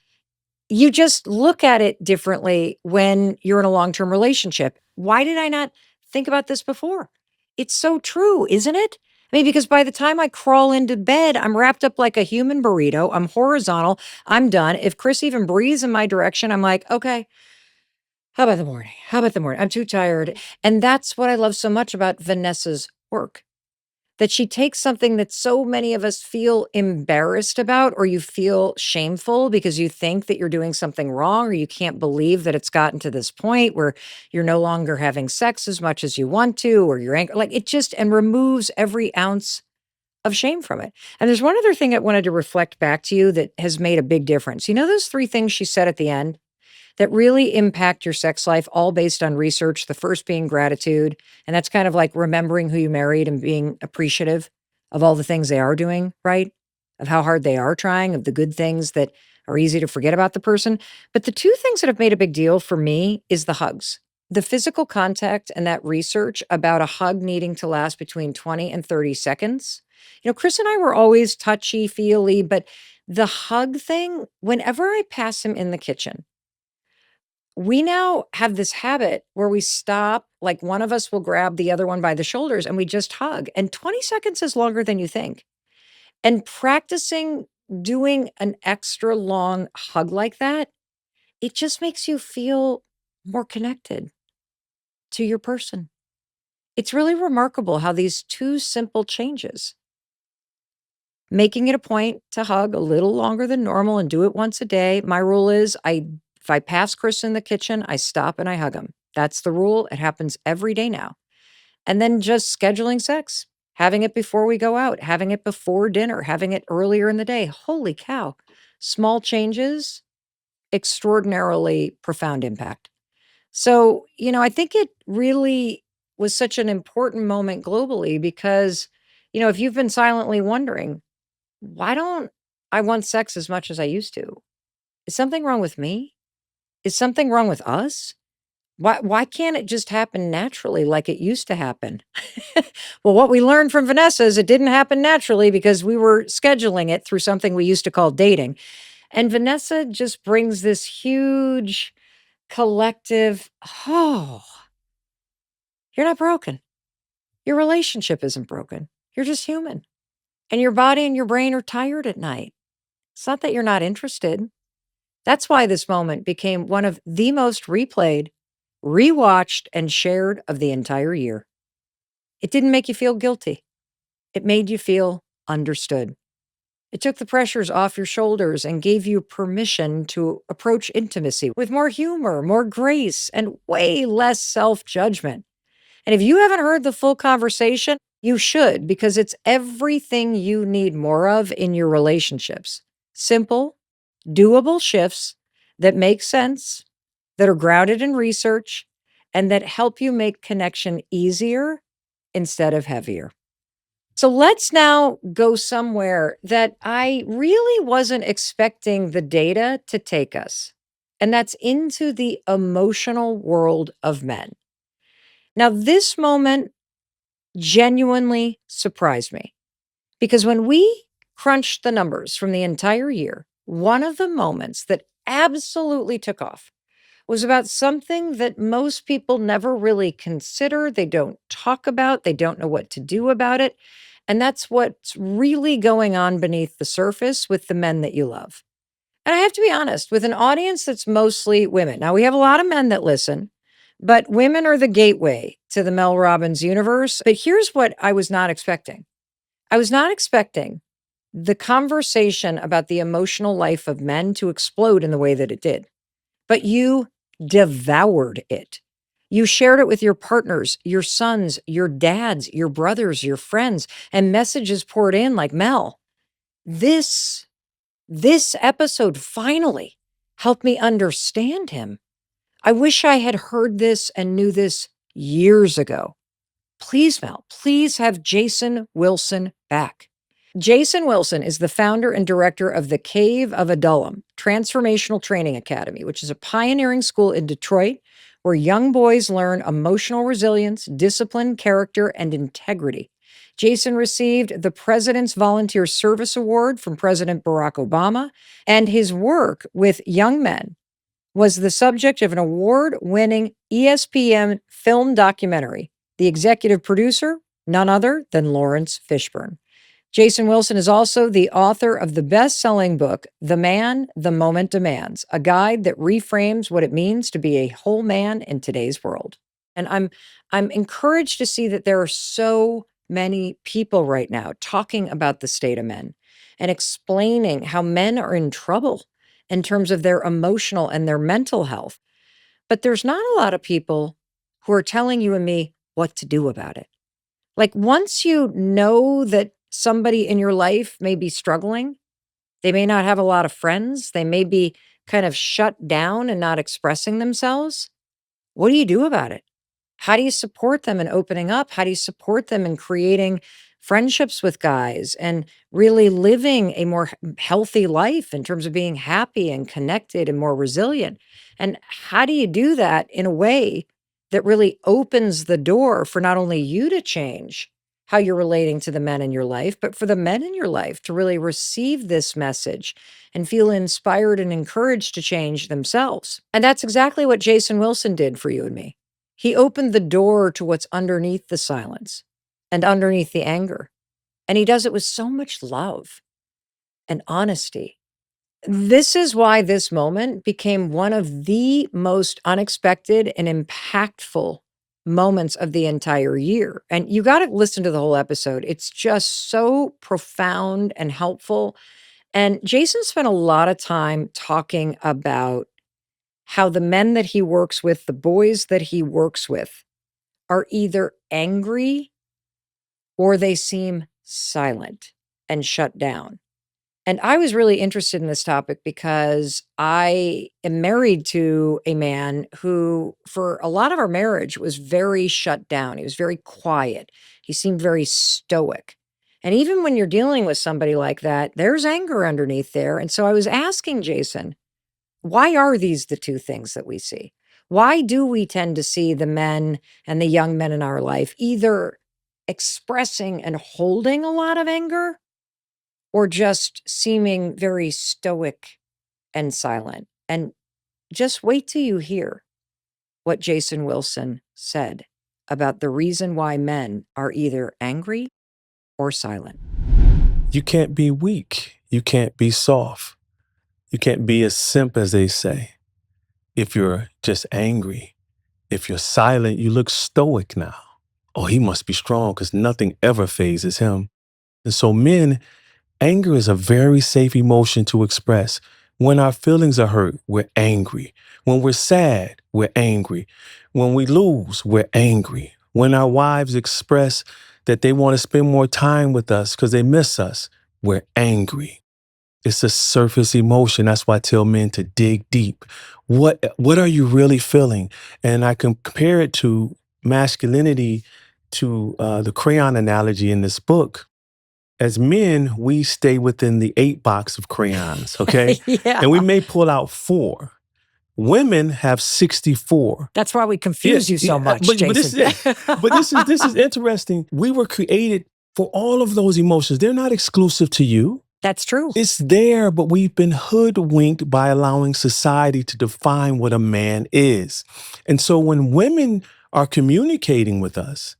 You just look at it differently when you're in a long-term relationship. Why did I not think about this before? It's so true, isn't it? I mean, because by the time I crawl into bed, I'm wrapped up like a human burrito. I'm horizontal. I'm done. If Chris even breathes in my direction, I'm like, okay, how about the morning? How about the morning? I'm too tired. And that's what I love so much about Vanessa's work. That she takes something that so many of us feel embarrassed about, or you feel shameful because you think that you're doing something wrong, or you can't believe that it's gotten to this point where you're no longer having sex as much as you want to, or you're angry. Like, it just, and removes every ounce of shame from it. And there's one other thing I wanted to reflect back to you that has made a big difference. You know, those 3 things she said at the end that really impact your sex life, all based on research. The first being gratitude. And that's kind of like remembering who you married and being appreciative of all the things they are doing, right? Of how hard they are trying, of the good things that are easy to forget about the person. But the 2 things that have made a big deal for me is the hugs. The physical contact and that research about a hug needing to last between 20 and 30 seconds. You know, Chris and I were always touchy-feely, but the hug thing, whenever I pass him in the kitchen, we now have this habit where we stop, like one of us will grab the other one by the shoulders and we just hug. And 20 seconds is longer than you think. And practicing doing an extra long hug like that, it just makes you feel more connected to your person. It's really remarkable how these 2 simple changes, making it a point to hug a little longer than normal and do it once a day. My rule is if I pass Chris in the kitchen, I stop and I hug him. That's the rule. It happens every day now. And then just scheduling sex. having it before we go out, having it before dinner, having it earlier in the day. Holy cow. Small changes, extraordinarily profound impact. So, I think it really was such an important moment globally because, if you've been silently wondering, why don't I want sex as much as I used to? Is something wrong with me? Is something wrong with us? Why can't it just happen naturally like it used to happen? Well, what we learned from Vanessa is it didn't happen naturally because we were scheduling it through something we used to call dating. And Vanessa just brings this huge collective, oh, you're not broken. Your relationship isn't broken. You're just human. And your body and your brain are tired at night. It's not that you're not interested. That's why this moment became one of the most replayed, rewatched, and shared of the entire year. It didn't make you feel guilty. It made you feel understood. It took the pressures off your shoulders and gave you permission to approach intimacy with more humor, more grace, and way less self-judgment. And if you haven't heard the full conversation, you should, because it's everything you need more of in your relationships. Simple, doable shifts that make sense, that are grounded in research, and that help you make connection easier instead of heavier. So let's now go somewhere that I really wasn't expecting the data to take us, and that's into the emotional world of men. Now, this moment genuinely surprised me because when we crunched the numbers from the entire year, one of the moments that absolutely took off was about something that most people never really consider. They don't talk about, they don't know what to do about it. And that's what's really going on beneath the surface with the men that you love. And I have to be honest, with an audience that's mostly women. Now, we have a lot of men that listen, but women are the gateway to the Mel Robbins universe. But here's what I was not expecting. I was not expecting the conversation about the emotional life of men to explode in the way that it did. But you devoured it. You shared it with your partners, your sons, your dads, your brothers, your friends, and messages poured in like, Mel, this episode finally helped me understand him. I wish I had heard this and knew this years ago. Please, Mel, please have Jason Wilson back. Jason Wilson is the founder and director of the Cave of Adullam Transformational Training Academy, which is a pioneering school in Detroit where young boys learn emotional resilience, discipline, character, and integrity. Jason received the President's Volunteer Service Award from President Barack Obama, and his work with young men was the subject of an award-winning ESPN film documentary. The executive producer, none other than Lawrence Fishburne. Jason Wilson is also the author of the best-selling book, The Man, the Moment Demands, a guide that reframes what it means to be a whole man in today's world. And I'm encouraged to see that there are so many people right now talking about the state of men and explaining how men are in trouble in terms of their emotional and their mental health. But there's not a lot of people who are telling you and me what to do about it. Like once you know that somebody in your life may be struggling, they may not have a lot of friends, they may be kind of shut down and not expressing themselves, what do you do about it? How do you support them in opening up? How do you support them in creating friendships with guys and really living a more healthy life in terms of being happy and connected and more resilient? And how do you do that in a way that really opens the door for not only you to change how you're relating to the men in your life, but for the men in your life to really receive this message and feel inspired and encouraged to change themselves? And that's exactly what Jason Wilson did for you and me. He opened the door to what's underneath the silence and underneath the anger. And he does it with so much love and honesty. This is why this moment became one of the most unexpected and impactful moments of the entire year. And you got to listen to the whole episode. It's just so profound and helpful. And Jason spent a lot of time talking about how the men that he works with, the boys that he works with, are either angry or they seem silent and shut down. And I was really interested in this topic because I am married to a man who, for a lot of our marriage, was very shut down. He was very quiet. He seemed very stoic. And even when you're dealing with somebody like that, there's anger underneath there. And so I was asking Jason, why are these the two things that we see? Why do we tend to see the men and the young men in our life either expressing and holding a lot of anger, or just seeming very stoic and silent? And just wait till you hear what Jason Wilson said about the reason why men are either angry or silent. You can't be weak. You can't be soft. You can't be a simp, as they say. If you're just angry, if you're silent, you look stoic now. Oh, he must be strong because nothing ever phases him. And so men, anger is a very safe emotion to express. When our feelings are hurt, we're angry. When we're sad, we're angry. When we lose, we're angry. When our wives express that they want to spend more time with us because they miss us, we're angry. It's a surface emotion. That's why I tell men to dig deep. What are you really feeling? And I can compare it to masculinity, to the crayon analogy in this book. As men, we stay within the 8 box of crayons, okay? Yeah. And we may pull out 4. Women have 64. That's why we confuse you so much, Jason. But this is interesting. We were created for all of those emotions. They're not exclusive to you. That's true. It's there, but we've been hoodwinked by allowing society to define what a man is. And so when women are communicating with us,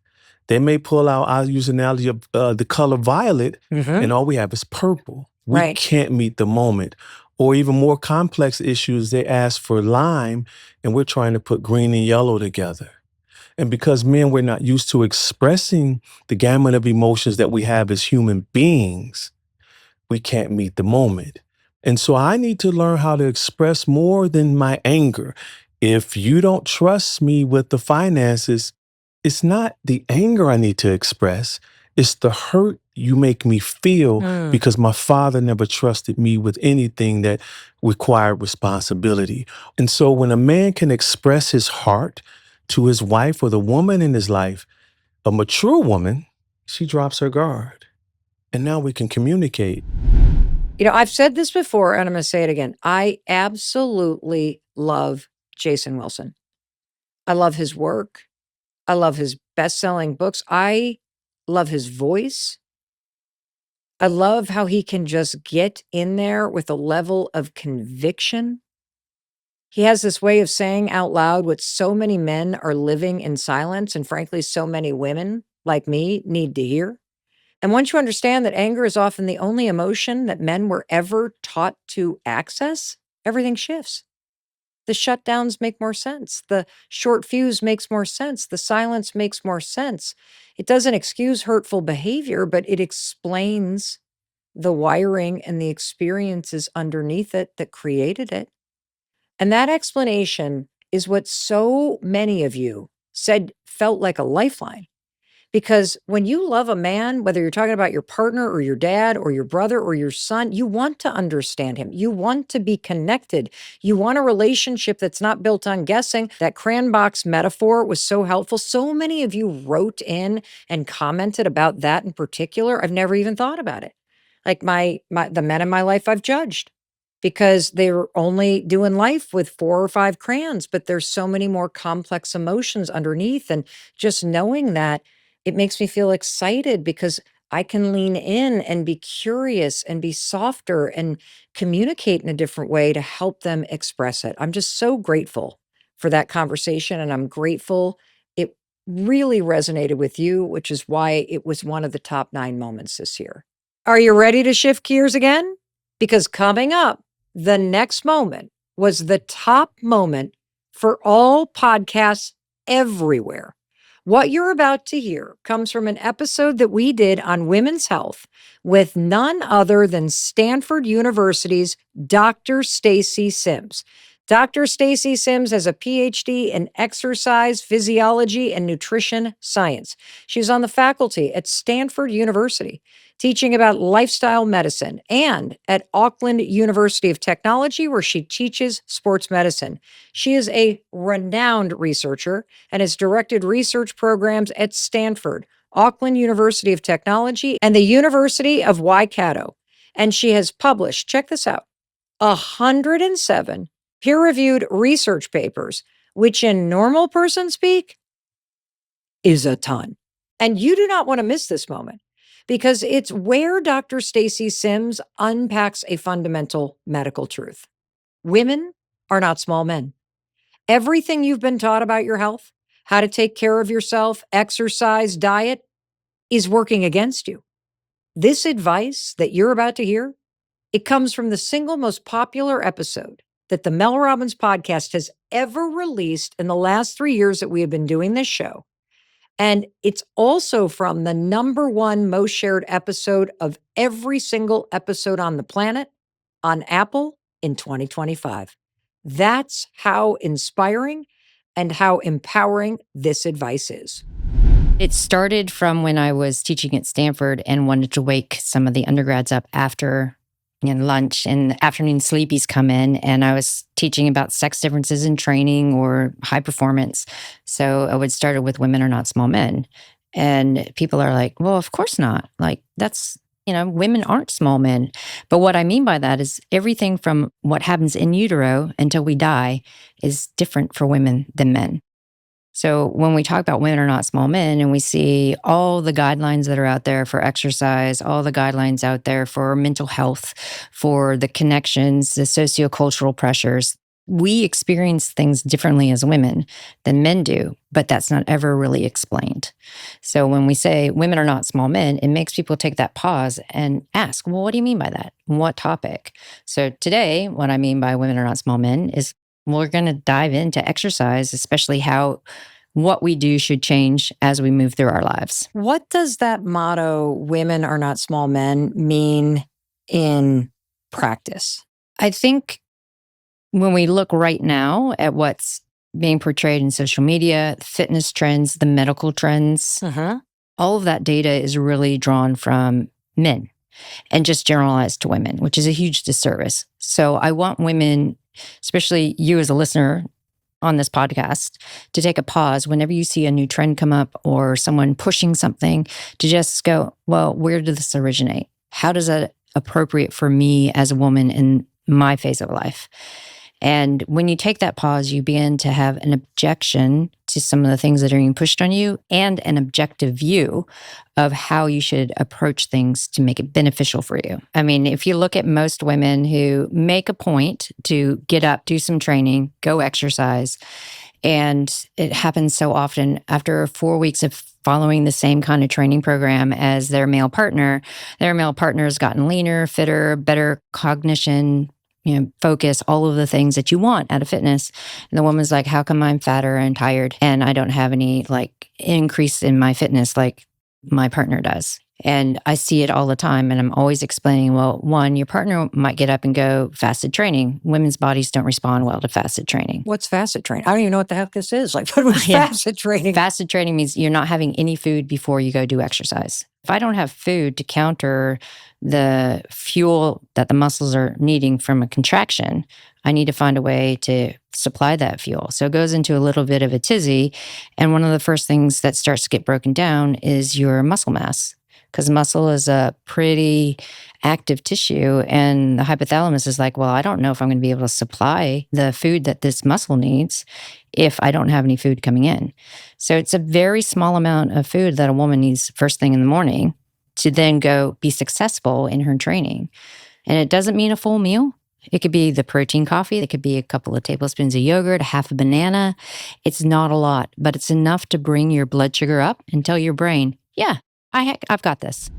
they may pull out, I'll use an analogy of the color violet, and all we have is purple. We can't meet the moment. Or even more complex issues, they ask for lime, and we're trying to put green and yellow together. And because men, we're not used to expressing the gamut of emotions that we have as human beings, we can't meet the moment. And so I need to learn how to express more than my anger. If you don't trust me with the finances, it's not the anger I need to express. It's the hurt you make me feel because my father never trusted me with anything that required responsibility. And so when a man can express his heart to his wife or the woman in his life, a mature woman, she drops her guard. And now we can communicate. You know, I've said this before, and I'm going to say it again. I absolutely love Jason Wilson. I love his work. I love his best-selling books. I love his voice. I love how he can just get in there with a level of conviction. He has this way of saying out loud what so many men are living in silence, and frankly, so many women like me need to hear. And once you understand that anger is often the only emotion that men were ever taught to access, everything shifts. The shutdowns make more sense. The short fuse makes more sense. The silence makes more sense. It doesn't excuse hurtful behavior, but it explains the wiring and the experiences underneath it that created it. And that explanation is what so many of you said felt like a lifeline. Because when you love a man, whether you're talking about your partner or your dad or your brother or your son, you want to understand him. You want to be connected. You want a relationship that's not built on guessing. That crayon box metaphor was so helpful. So many of you wrote in and commented about that in particular. I've never even thought about it. Like the men in my life I've judged because they were only doing life with 4 or 5 crayons, but there's so many more complex emotions underneath. And just knowing that, it makes me feel excited because I can lean in and be curious and be softer and communicate in a different way to help them express it. I'm just so grateful for that conversation, and I'm grateful it really resonated with you, which is why it was one of the top 9 moments this year. Are you ready to shift gears again? Because coming up, the next moment was the top moment for all podcasts everywhere. What you're about to hear comes from an episode that we did on women's health with none other than Stanford University's Dr. Stacy Sims. Dr. Stacy Sims has a PhD in exercise physiology and nutrition science. She's on the faculty at Stanford University, teaching about lifestyle medicine, and at Auckland University of Technology, where she teaches sports medicine. She is a renowned researcher and has directed research programs at Stanford, Auckland University of Technology, and the University of Waikato. And she has published, check this out, 107 peer-reviewed research papers, which in normal person speak is a ton. And you do not want to miss this moment, because it's where Dr. Stacy Sims unpacks a fundamental medical truth. Women are not small men. Everything you've been taught about your health, how to take care of yourself, exercise, diet, is working against you. This advice that you're about to hear, it comes from the single most popular episode that the Mel Robbins Podcast has ever released in the last 3 years that we have been doing this show. And it's also from the #1 most shared episode of every single episode on the planet on Apple in 2025. That's how inspiring and how empowering this advice is. It started from when I was teaching at Stanford and wanted to wake some of the undergrads up after lunch, and the afternoon sleepies come in, and I was teaching about sex differences in training or high performance. So I would start it with women are not small men. And people are like, well, of course not. Like, that's, women aren't small men. But what I mean by that is everything from what happens in utero until we die is different for women than men. So when we talk about women are not small men, and we see all the guidelines that are out there for exercise, all the guidelines out there for mental health, for the connections, the sociocultural pressures, we experience things differently as women than men do, but that's not ever really explained. So when we say women are not small men, it makes people take that pause and ask, well, what do you mean by that? What topic? So today, what I mean by women are not small men is we're going to dive into exercise, especially how what we do should change as we move through our lives. What does that motto, women are not small men, mean in practice? I think when we look right now at what's being portrayed in social media, fitness trends, the medical trends, all of that data is really drawn from men and just generalized to women, which is a huge disservice. So I want women, especially you as a listener on this podcast, to take a pause whenever you see a new trend come up or someone pushing something, to just go, well, where did this originate? How does that appropriate for me as a woman in my phase of life? And when you take that pause, you begin to have an objection to some of the things that are being pushed on you and an objective view of how you should approach things to make it beneficial for you. I mean, if you look at most women who make a point to get up, do some training, go exercise, and it happens so often after 4 weeks of following the same kind of training program as their male partner has gotten leaner, fitter, better cognition, focus, all of the things that you want out of fitness. And the woman's like, how come I'm fatter and tired and I don't have any increase in my fitness like my partner does? And I see it all the time. And I'm always explaining, well, one, your partner might get up and go fasted training. Women's bodies don't respond well to fasted training. What's fasted training? I don't even know what the heck this is. What was fasted training? Fasted training means you're not having any food before you go do exercise. If I don't have food to counter the fuel that the muscles are needing from a contraction, I need to find a way to supply that fuel. So it goes into a little bit of a tizzy. And one of the first things that starts to get broken down is your muscle mass, because muscle is a pretty active tissue. And the hypothalamus is like, well, I don't know if I'm going to be able to supply the food that this muscle needs if I don't have any food coming in. So it's a very small amount of food that a woman needs first thing in the morning to then go be successful in her training. And it doesn't mean a full meal. It could be the protein coffee. It could be a couple of tablespoons of yogurt, half a banana. It's not a lot, but it's enough to bring your blood sugar up and tell your brain, yeah, I've got this.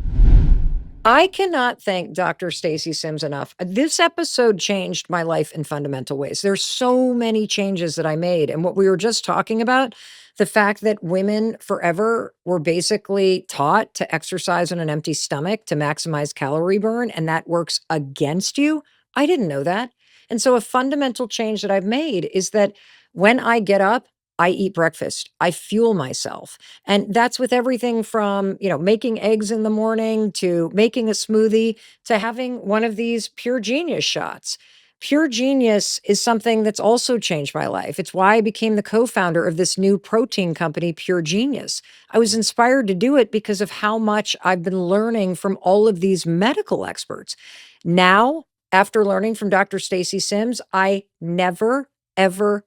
I cannot thank Dr. Stacy Sims enough. This episode changed my life in fundamental ways. There's so many changes that I made. And what we were just talking about, the fact that women forever were basically taught to exercise on an empty stomach to maximize calorie burn, and that works against you. I didn't know that. And so a fundamental change that I've made is that when I get up, I eat breakfast. I fuel myself. And that's with everything from, making eggs in the morning to making a smoothie to having one of these Pure Genius shots. Pure Genius is something that's also changed my life. It's why I became the co-founder of this new protein company, Pure Genius. I was inspired to do it because of how much I've been learning from all of these medical experts. Now, after learning from Dr. Stacy Sims, I never, ever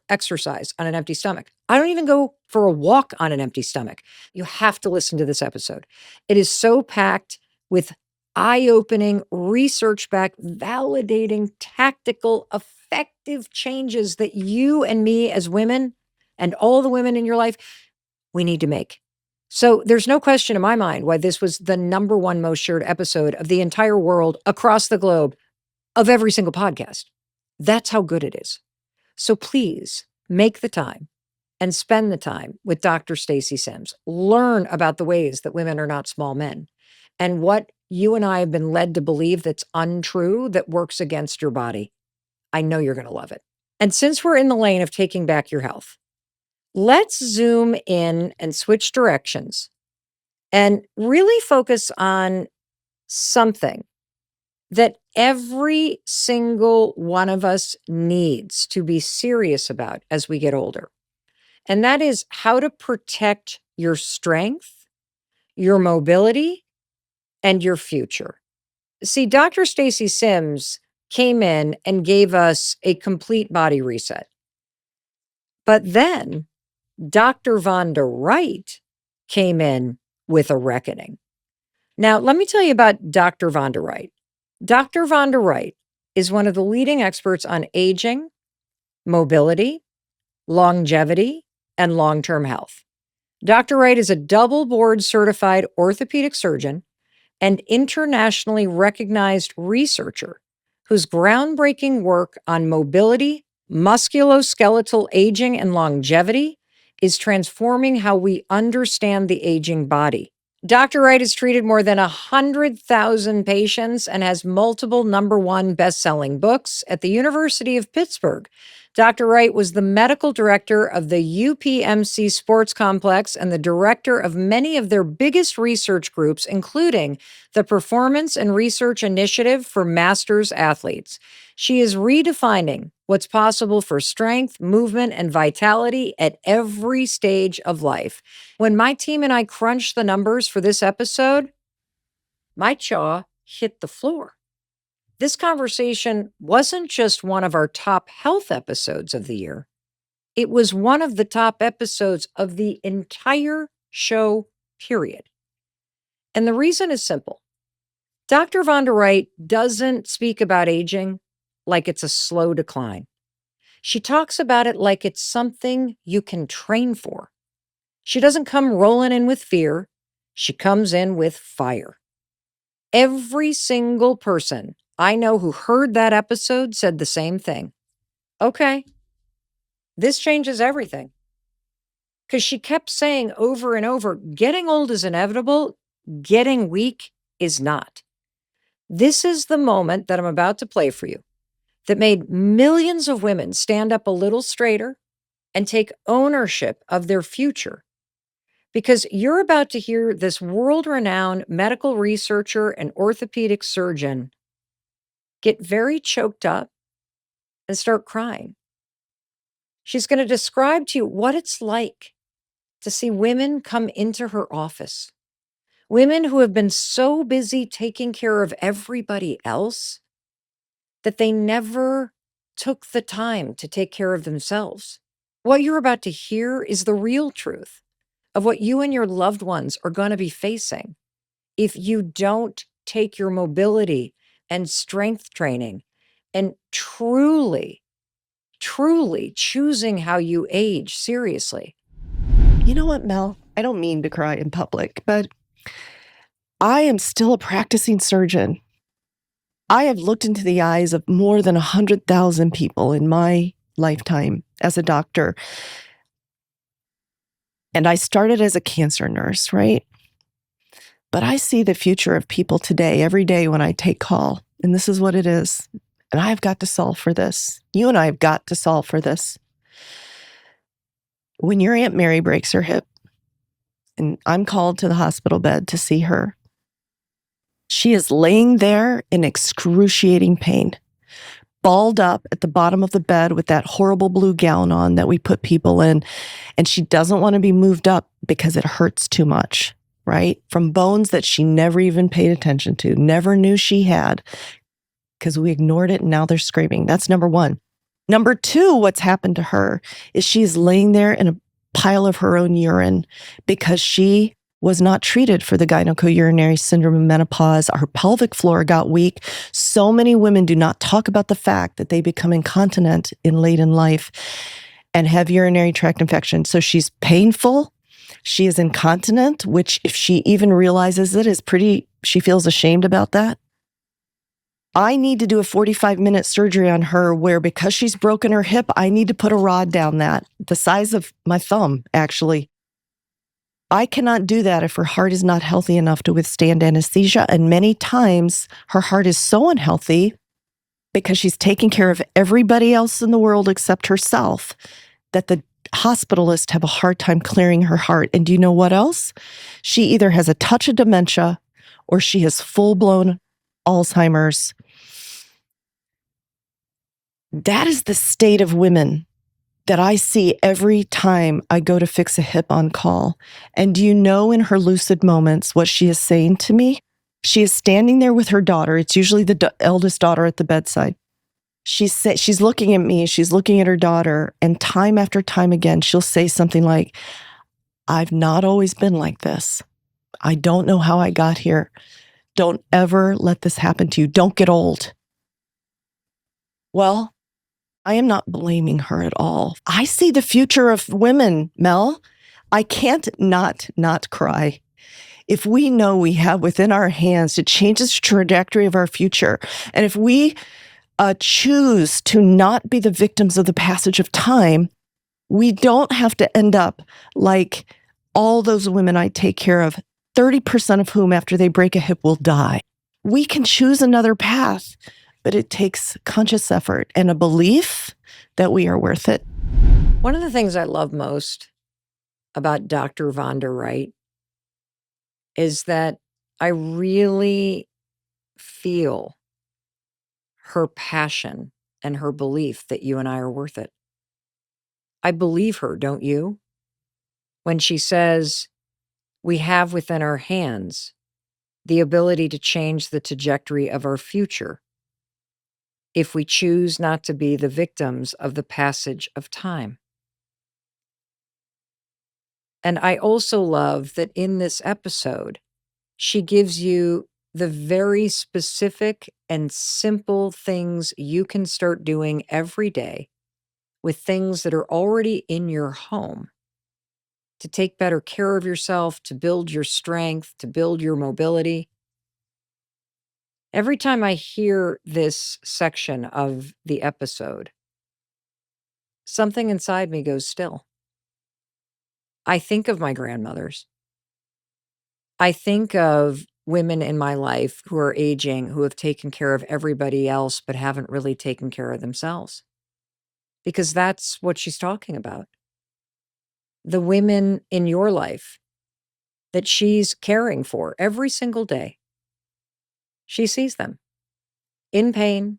exercise on an empty stomach. I don't even go for a walk on an empty stomach. You have to listen to this episode. It is so packed with eye-opening, research-backed, validating, tactical, effective changes that you and me as women and all the women in your life, we need to make. So there's no question in my mind why this was the number one most shared episode of the entire world across the globe of every single podcast. That's how good it is. So please make the time and spend the time with Dr. Stacy Sims. Learn about the ways that women are not small men and what you and I have been led to believe that's untrue, that works against your body. I know you're going to love it. And since we're in the lane of taking back your health, let's zoom in and switch directions and really focus on something that every single one of us needs to be serious about as we get older. And that is how to protect your strength, your mobility, and your future. See, Dr. Stacy Sims came in and gave us a complete body reset. But then Dr. Vonda Wright came in with a reckoning. Now, let me tell you about Dr. Vonda Wright. Dr. Vonda Wright is one of the leading experts on aging, mobility, longevity, and long-term health. Dr. Wright is a double board certified orthopedic surgeon and internationally recognized researcher whose groundbreaking work on mobility, musculoskeletal aging, and longevity is transforming how we understand the aging body. Dr. Wright has treated more than 100,000 patients and has multiple #1 best-selling books at the University of Pittsburgh. Dr. Wright was the medical director of the UPMC Sports Complex and the director of many of their biggest research groups, including the Performance and Research Initiative for Masters Athletes. She is redefining what's possible for strength, movement, and vitality at every stage of life. When my team and I crunched the numbers for this episode, my jaw hit the floor. This conversation wasn't just one of our top health episodes of the year. It was one of the top episodes of the entire show, period. And the reason is simple. Dr. Vonda Wright doesn't speak about aging like it's a slow decline. She talks about it like it's something you can train for. She doesn't come rolling in with fear. She comes in with fire. Every single person I know who heard that episode said the same thing. Okay, this changes everything. Because she kept saying over and over, getting old is inevitable, getting weak is not. This is the moment that I'm about to play for you that made millions of women stand up a little straighter and take ownership of their future. Because you're about to hear this world-renowned medical researcher and orthopedic surgeon get very choked up and start crying. She's going to describe to you what it's like to see women come into her office. Women who have been so busy taking care of everybody else that they never took the time to take care of themselves. What you're about to hear is the real truth of what you and your loved ones are going to be facing if you don't take your mobility and strength training and truly choosing how you age seriously. You know what, Mel? I don't mean to cry in public, but I am still a practicing surgeon. I have looked into the eyes of more than 100,000 people in my lifetime as a doctor. And I started as a cancer nurse, right? But I see the future of people today, every day when I take call. And this is what it is. and I've got to solve for this. You and I have got to solve for this. When your Aunt Mary breaks her hip, and I'm called to the hospital bed to see her, she is laying there in excruciating pain, balled up at the bottom of the bed with that horrible blue gown on that we put people in. And she doesn't want to be moved up because it hurts too much, right? From bones that she never even paid attention to, never knew she had, because we ignored it and now they're screaming. That's number one. Number two, what's happened to her is she's laying there in a pile of her own urine because she was not treated for the gynecourinary syndrome of menopause. Her pelvic floor got weak. So many women do not talk about the fact that they become incontinent late in life and have urinary tract infection. So she's painful. She is incontinent, which if she even realizes it is she feels ashamed about that. I need to do a 45-minute surgery on her where, because she's broken her hip, I need to put a rod down that, the size of my thumb, actually. I cannot do that if her heart is not healthy enough to withstand anesthesia. And many times her heart is so unhealthy because she's taking care of everybody else in the world except herself that the hospitalists have a hard time clearing her heart. And do you know what else? She either has a touch of dementia or she has full-blown Alzheimer's. That is the state of women that I see every time I go to fix a hip on call. And do you know, in her lucid moments, what she is saying to me? She is standing there with her daughter. It's usually the eldest daughter at the bedside. She's looking at me, she's looking at her daughter, and time after time again, she'll say something like, I've not always been like this. I don't know how I got here. Don't ever let this happen to you. Don't get old. Well, I am not blaming her at all. I see the future of women, Mel. I can't not cry. If we know we have within our hands to change the trajectory of our future, and if we choose to not be the victims of the passage of time, we don't have to end up like all those women I take care of, 30% of whom after they break a hip will die. We can choose another path, but it takes conscious effort and a belief that we are worth it. One of the things I love most about Dr. Vonda Wright is that I really feel her passion and her belief that you and I are worth it. I believe her, don't you? When she says, we have within our hands the ability to change the trajectory of our future if we choose not to be the victims of the passage of time. And I also love that in this episode, she gives you the very specific and simple things you can start doing every day with things that are already in your home to take better care of yourself, to build your strength, to build your mobility. Every time I hear this section of the episode, something inside me goes still. I think of my grandmothers. I think of women in my life who are aging, who have taken care of everybody else, but haven't really taken care of themselves. Because that's what she's talking about. The women in your life that she's caring for every single day. She sees them in pain,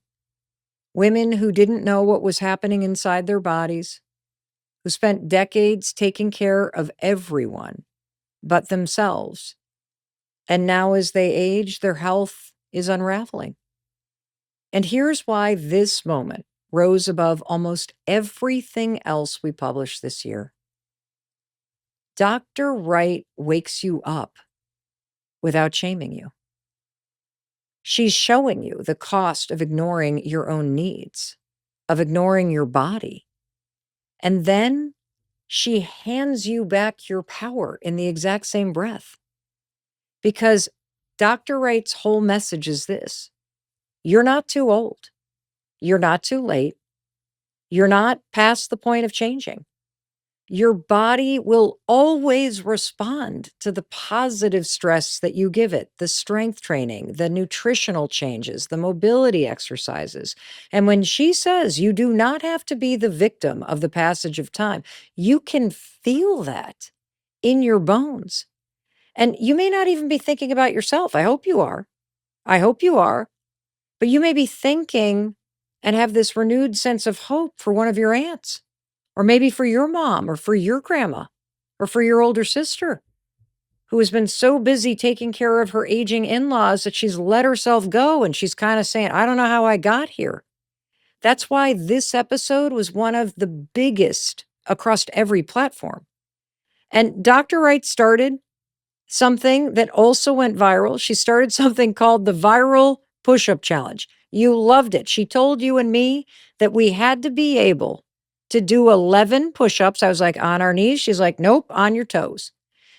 women who didn't know what was happening inside their bodies, who spent decades taking care of everyone but themselves. And now as they age, their health is unraveling. And here's why this moment rose above almost everything else we published this year. Dr. Wright wakes you up without shaming you. She's showing you the cost of ignoring your own needs, of ignoring your body. And then she hands you back your power in the exact same breath. Because Dr. Wright's whole message is this: you're not too old. You're not too late. You're not past the point of changing. Your body will always respond to the positive stress that you give it, the strength training, the nutritional changes, the mobility exercises. And when she says you do not have to be the victim of the passage of time, you can feel that in your bones. And you may not even be thinking about yourself. I hope you are. I hope you are. But you may be thinking and have this renewed sense of hope for one of your aunts, or maybe for your mom, or for your grandma, or for your older sister, who has been so busy taking care of her aging in-laws that she's let herself go, and she's kind of saying, I don't know how I got here. That's why this episode was one of the biggest across every platform. And Dr. Wright started something that also went viral. She started something called the Viral Push-Up Challenge. You loved it. She told you and me that we had to be able to do 11 push-ups. I was like, on our knees? She's like, nope, on your toes.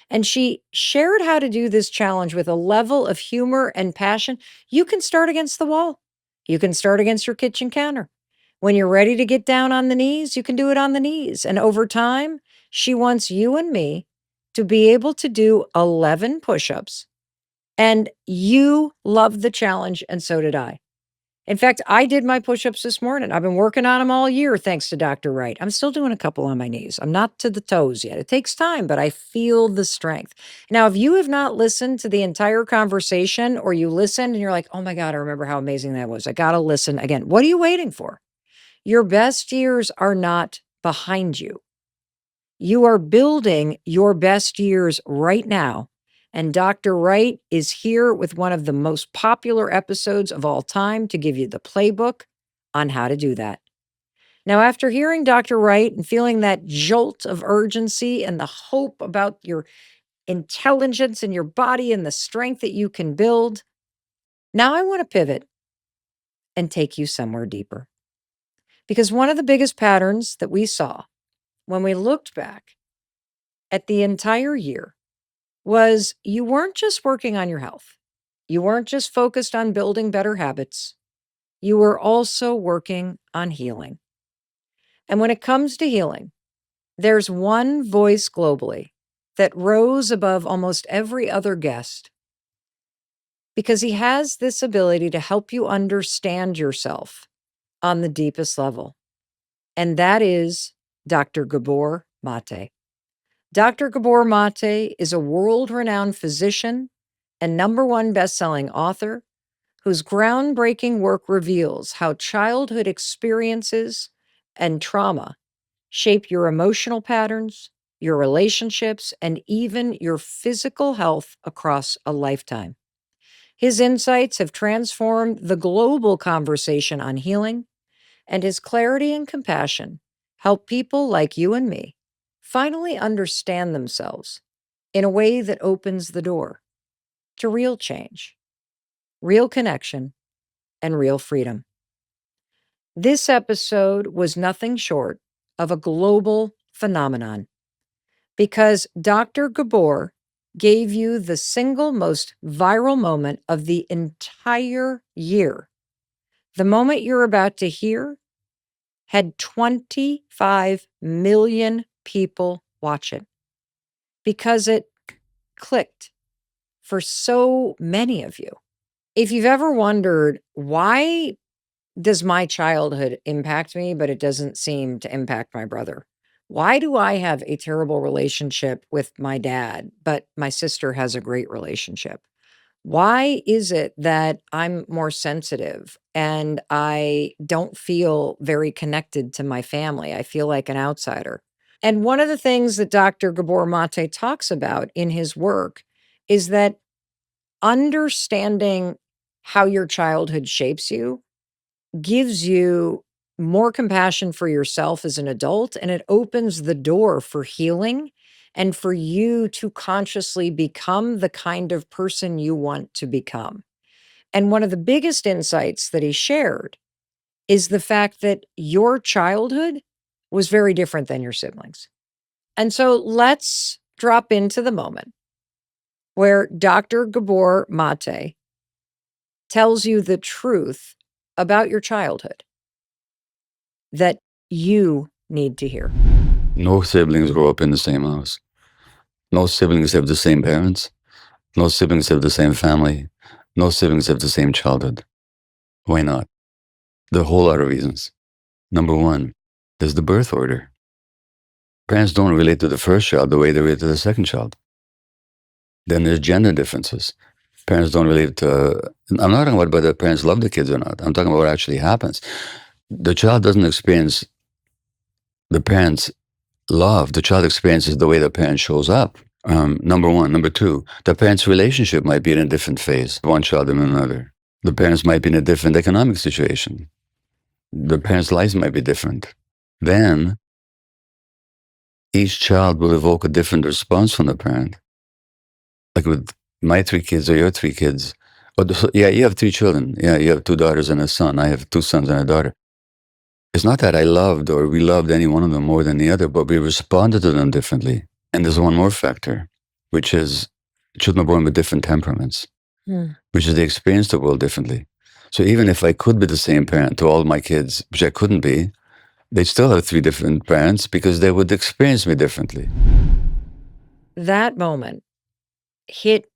And she shared how to do this challenge with a level of humor and passion. You can start against the wall. You can start against your kitchen counter. When you're ready to get down on the knees, you can do it on the knees. And over time, she wants you and me to be able to do 11 push-ups. And you loved the challenge, and so did I. In fact, I did my push-ups this morning. I've been working on them all year, thanks to Dr. Wright. I'm still doing a couple on my knees. I'm not to the toes yet. It takes time, but I feel the strength. Now, if you have not listened to the entire conversation, or you listened and you're like, oh my God, I remember how amazing that was. I got to listen again. What are you waiting for? Your best years are not behind you. You are building your best years right now. And Dr. Wright is here with one of the most popular episodes of all time to give you the playbook on how to do that. Now, after hearing Dr. Wright and feeling that jolt of urgency and the hope about your intelligence and your body and the strength that you can build, now I want to pivot and take you somewhere deeper. Because one of the biggest patterns that we saw when we looked back at the entire year was you weren't just working on your health. You weren't just focused on building better habits. You were also working on healing. And when it comes to healing, there's one voice globally that rose above almost every other guest because he has this ability to help you understand yourself on the deepest level. And that is Dr. Gabor Maté. Dr. Gabor Maté is a world-renowned physician and #1 best-selling author whose groundbreaking work reveals how childhood experiences and trauma shape your emotional patterns, your relationships, and even your physical health across a lifetime. His insights have transformed the global conversation on healing, and his clarity and compassion help people like you and me finally understand themselves in a way that opens the door to real change, real connection, and real freedom. This episode was nothing short of a global phenomenon because Dr. Gabor gave you the single most viral moment of the entire year. The moment you're about to hear had 25 million people watch it because it clicked for so many of you. If you've ever wondered, why does my childhood impact me, but it doesn't seem to impact my brother? Why do I have a terrible relationship with my dad, but my sister has a great relationship? Why is it that I'm more sensitive and I don't feel very connected to my family? I feel like an outsider. And one of the things that Dr. Gabor Maté talks about in his work is that understanding how your childhood shapes you gives you more compassion for yourself as an adult, and it opens the door for healing and for you to consciously become the kind of person you want to become. And one of the biggest insights that he shared is the fact that your childhood was very different than your siblings. And so let's drop into the moment where Dr. Gabor Maté tells you the truth about your childhood that you need to hear. No siblings grow up in the same house. No siblings have the same parents. No siblings have the same family. No siblings have the same childhood. Why not? There are a whole lot of reasons. Number one, there's the birth order. Parents don't relate to the first child the way they relate to the second child. Then there's gender differences. Parents don't relate to, I'm not talking about whether parents love the kids or not. I'm talking about what actually happens. The child doesn't experience the parents' love. The child experiences the way the parent shows up. Number one. Number two, the parents' relationship might be in a different phase, one child and another. The parents might be in a different economic situation. The parents' lives might be different. Then, each child will evoke a different response from the parent. Like with my 3 kids or your 3 kids. Yeah, you have 3 children. Yeah, you have 2 daughters and a son. I have 2 sons and a daughter. It's not that I loved or we loved any one of them more than the other, but we responded to them differently. And there's one more factor, which is children are born with different temperaments, which is they experience the world differently. So even if I could be the same parent to all my kids, which I couldn't be, they'd still have 3 different parents because they would experience me differently. That moment hit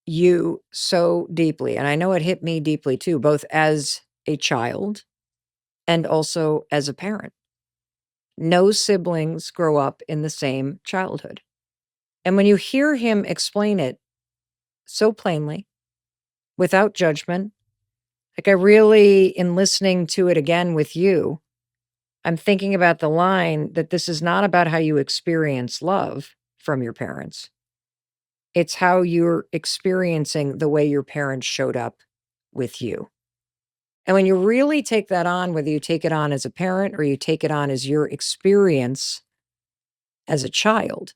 you so deeply. And I know it hit me deeply too, both as a child and also as a parent. No siblings grow up in the same childhood. And when you hear him explain it so plainly, without judgment, like I really, in listening to it again with you, I'm thinking about the line that this is not about how you experience love from your parents. It's how you're experiencing the way your parents showed up with you. And when you really take that on, whether you take it on as a parent or you take it on as your experience as a child,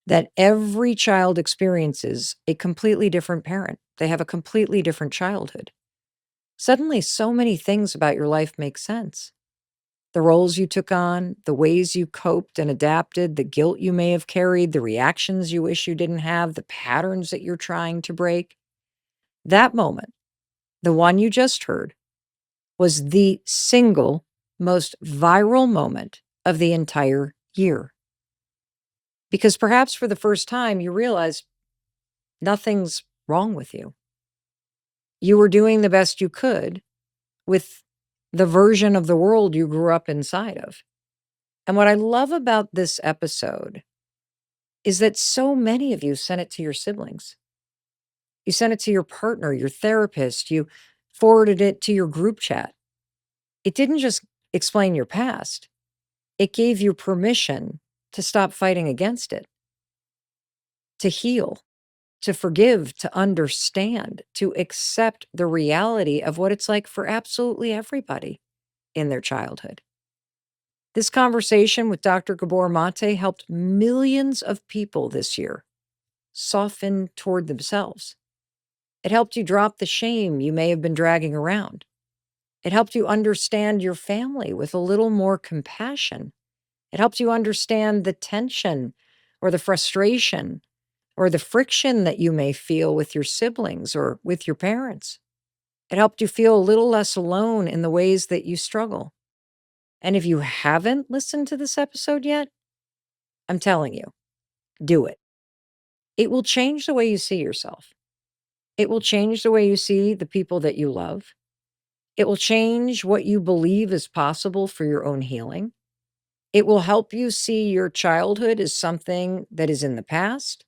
that every child experiences a completely different parent. They have a completely different childhood. Suddenly, so many things about your life make sense. The roles you took on, the ways you coped and adapted, the guilt you may have carried, the reactions you wish you didn't have, the patterns that you're trying to break. That moment, the one you just heard, was the single most viral moment of the entire year. Because perhaps for the first time, you realize nothing's wrong with you. You were doing the best you could with the version of the world you grew up inside of. And what I love about this episode is that so many of you sent it to your siblings. You sent it to your partner, your therapist, you forwarded it to your group chat. It didn't just explain your past. It gave you permission to stop fighting against it, to heal, to forgive, to understand, to accept the reality of what it's like for absolutely everybody in their childhood. This conversation with Dr. Gabor Maté helped millions of people this year soften toward themselves. It helped you drop the shame you may have been dragging around. It helped you understand your family with a little more compassion. It helped you understand the tension or the frustration or the friction that you may feel with your siblings or with your parents. It helped you feel a little less alone in the ways that you struggle. And if you haven't listened to this episode yet, I'm telling you, do it. It will change the way you see yourself. It will change the way you see the people that you love. It will change what you believe is possible for your own healing. It will help you see your childhood as something that is in the past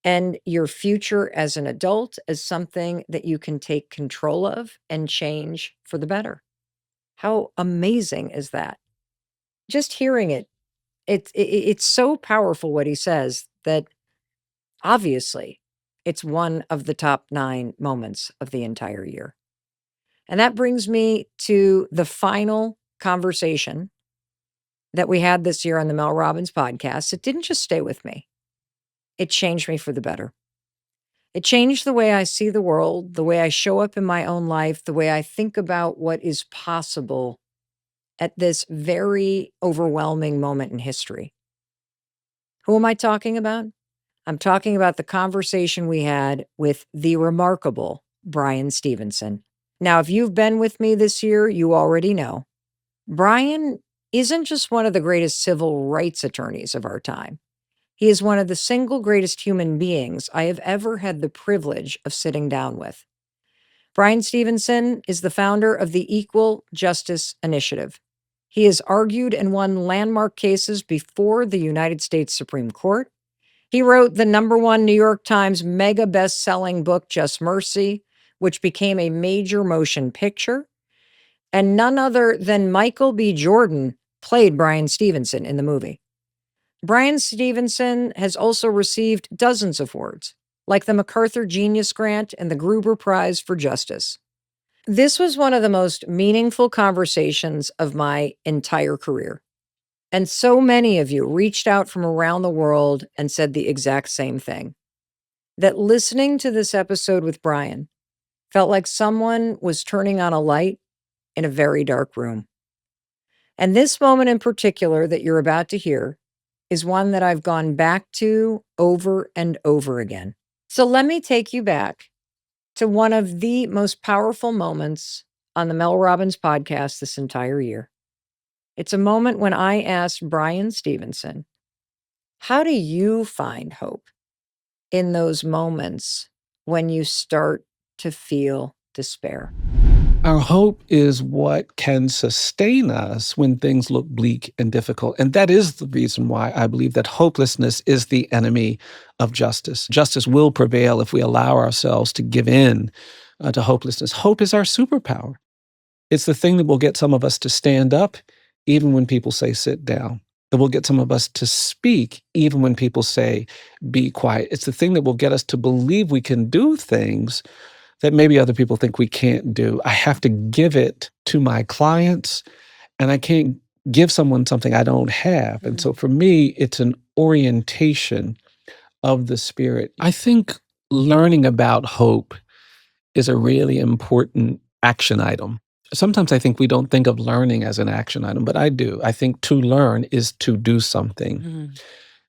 and your future as an adult as something that you can take control of and change for the better. How amazing is that? Just hearing it, it's so powerful what he says that obviously it's one of the top 9 moments of the entire year. And that brings me to the final conversation that we had this year on the Mel Robbins podcast. It didn't just stay with me. It changed me for the better. It changed the way I see the world, the way I show up in my own life, the way I think about what is possible at this very overwhelming moment in history. Who am I talking about? I'm talking about the conversation we had with the remarkable Bryan Stevenson. Now, if you've been with me this year, you already know. Bryan isn't just one of the greatest civil rights attorneys of our time. He is one of the single greatest human beings I have ever had the privilege of sitting down with. Bryan Stevenson is the founder of the Equal Justice Initiative. He has argued and won landmark cases before the United States Supreme Court. He wrote the #1 New York Times mega best-selling book, Just Mercy, which became a major motion picture. And none other than Michael B. Jordan played Bryan Stevenson in the movie. Bryan Stevenson has also received dozens of awards, like the MacArthur Genius Grant and the Gruber Prize for Justice. This was one of the most meaningful conversations of my entire career. And so many of you reached out from around the world and said the exact same thing. That listening to this episode with Bryan felt like someone was turning on a light in a very dark room. And this moment in particular that you're about to hear is one that I've gone back to over and over again. So let me take you back to one of the most powerful moments on the Mel Robbins podcast this entire year. It's a moment when I asked Bryan Stevenson, how do you find hope in those moments when you start to feel despair? Our hope is what can sustain us when things look bleak and difficult. And that is the reason why I believe that hopelessness is the enemy of justice. Justice will prevail if we allow ourselves to give in to hopelessness. Hope is our superpower. It's the thing that will get some of us to stand up even when people say sit down. That will get some of us to speak even when people say be quiet. It's the thing that will get us to believe we can do things that maybe other people think we can't do. I have to give it to my clients, and I can't give someone something I don't have. And so for me, it's an orientation of the spirit. I think learning about hope is a really important action item. Sometimes I think we don't think of learning as an action item, but I do. I think to learn is to do something.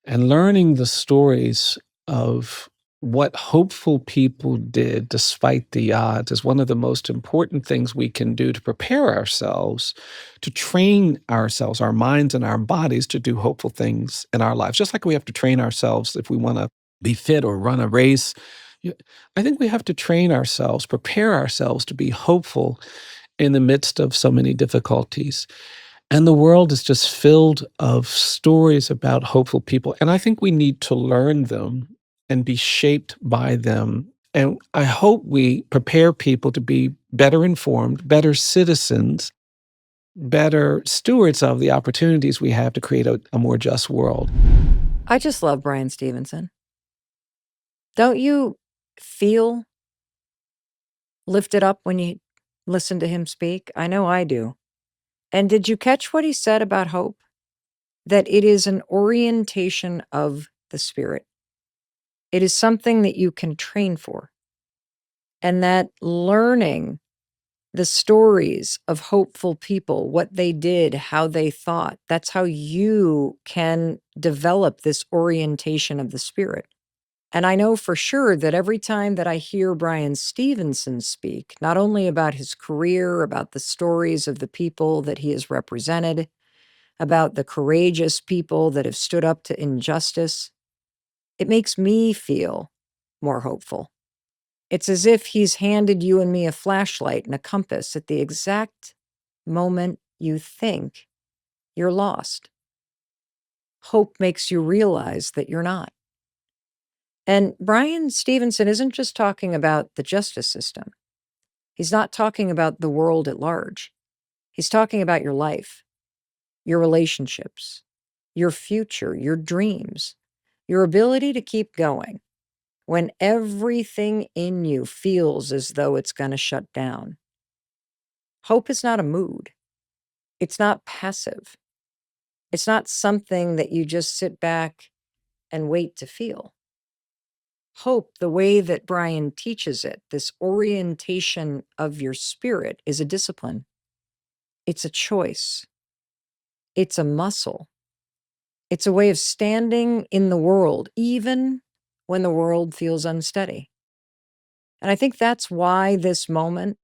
And learning the stories of what hopeful people did despite the odds is one of the most important things we can do to prepare ourselves, to train ourselves, our minds and our bodies to do hopeful things in our lives. Just like we have to train ourselves if we want to be fit or run a race. I think we have to train ourselves, prepare ourselves to be hopeful in the midst of so many difficulties. And the world is just filled of stories about hopeful people. And I think we need to learn them and be shaped by them. And I hope we prepare people to be better informed, better citizens, better stewards of the opportunities we have to create a more just world. I just love Bryan Stevenson. Don't you feel lifted up when you listen to him speak? I know I do. And did you catch what he said about hope? That it is an orientation of the spirit. It is something that you can train for. And that learning the stories of hopeful people, what they did, how they thought, that's how you can develop this orientation of the spirit. And I know for sure that every time that I hear Bryan Stevenson speak, not only about his career, about the stories of the people that he has represented, about the courageous people that have stood up to injustice, it makes me feel more hopeful. It's as if he's handed you and me a flashlight and a compass at the exact moment you think you're lost. Hope makes you realize that you're not. And Bryan Stevenson isn't just talking about the justice system. He's not talking about the world at large. He's talking about your life, your relationships, your future, your dreams, your ability to keep going when everything in you feels as though it's going to shut down. Hope is not a mood. It's not passive. It's not something that you just sit back and wait to feel. Hope, the way that Bryan teaches it, this orientation of your spirit, is a discipline. It's a choice. It's a muscle. It's a way of standing in the world, even when the world feels unsteady. And I think that's why this moment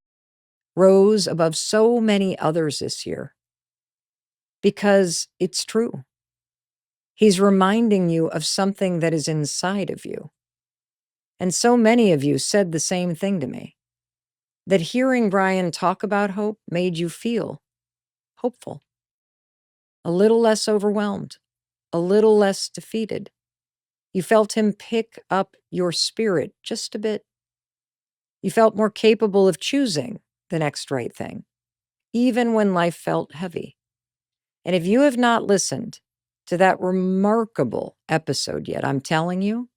rose above so many others this year. because it's true. He's reminding you of something that is inside of you. And so many of you said the same thing to me, that hearing Brian talk about hope made you feel hopeful, a little less overwhelmed, a little less defeated. You felt him pick up your spirit just a bit. You felt more capable of choosing the next right thing, even when life felt heavy. And if you have not listened to that remarkable episode yet, I'm telling you,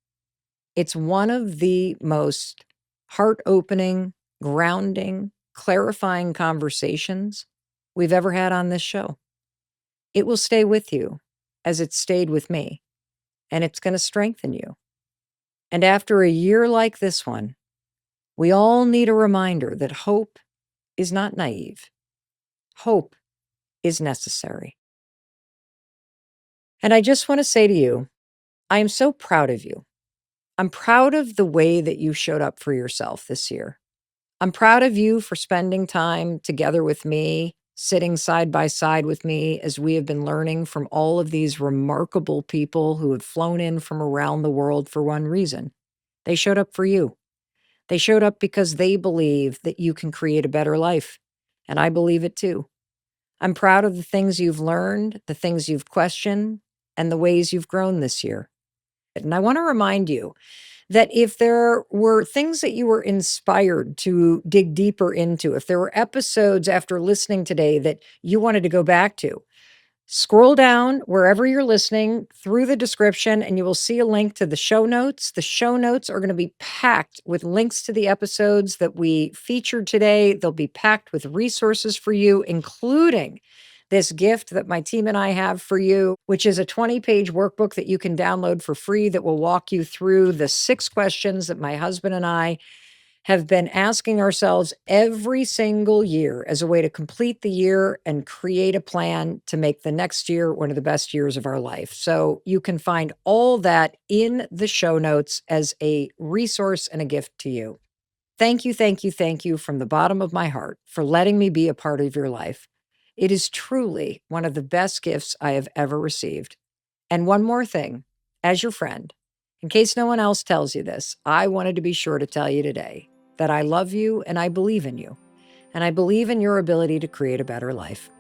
it's one of the most heart-opening, grounding, clarifying conversations we've ever had on this show. It will stay with you as it stayed with me, and it's going to strengthen you. And after a year like this one, we all need a reminder that hope is not naive. Hope is necessary. And I just want to say to you, I am so proud of you. I'm proud of the way that you showed up for yourself this year. I'm proud of you for spending time together with me, sitting side by side with me as we have been learning from all of these remarkable people who have flown in from around the world for one reason. They showed up for you. They showed up because they believe that you can create a better life. And I believe it too. I'm proud of the things you've learned, the things you've questioned, and the ways you've grown this year. And I want to remind you that if there were things that you were inspired to dig deeper into, if there were episodes after listening today that you wanted to go back to, scroll down wherever you're listening through the description and you will see a link to the show notes. The show notes are going to be packed with links to the episodes that we featured today. They'll be packed with resources for you, including this gift that my team and I have for you, which is a 20-page workbook that you can download for free that will walk you through the 6 questions that my husband and I have been asking ourselves every single year as a way to complete the year and create a plan to make the next year one of the best years of our life. So you can find all that in the show notes as a resource and a gift to you. Thank you, thank you, thank you from the bottom of my heart for letting me be a part of your life. It is truly one of the best gifts I have ever received. And one more thing, as your friend, in case no one else tells you this, I wanted to be sure to tell you today that I love you and I believe in you. And I believe in your ability to create a better life.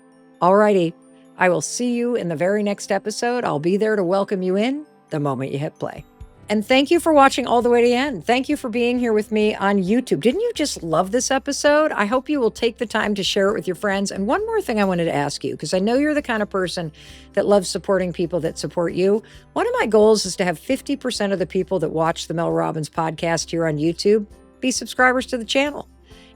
All righty, I will see you in the very next episode. I'll be there to welcome you in the moment you hit play. And thank you for watching all the way to the end. Thank you for being here with me on YouTube. Didn't you just love this episode? I hope you will take the time to share it with your friends. And one more thing I wanted to ask you, because I know you're the kind of person that loves supporting people that support you. One of my goals is to have 50% of the people that watch the Mel Robbins podcast here on YouTube be subscribers to the channel.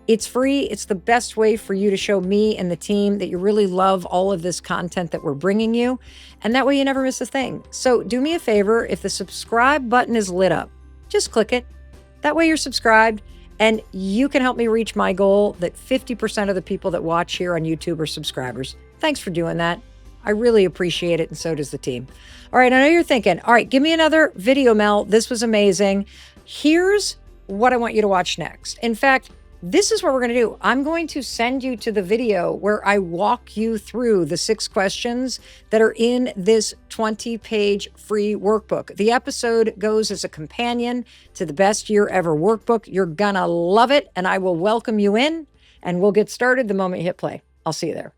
It's free. It's the best way for you to show me and the team that you really love all of this content that we're bringing you. And that way you never miss a thing. So do me a favor, if the subscribe button is lit up, just click it. That way you're subscribed and you can help me reach my goal that 50% of the people that watch here on YouTube are subscribers. Thanks for doing that. I really appreciate it, and so does the team. All right, I know you're thinking, all right, give me another video, Mel. This was amazing. Here's what I want you to watch next. In fact, this is what we're going to do. I'm going to send you to the video where I walk you through the 6 questions that are in this 20-page free workbook. The episode goes as a companion to the Best Year Ever workbook. You're going to love it, and I will welcome you in, and we'll get started the moment you hit play. I'll see you there.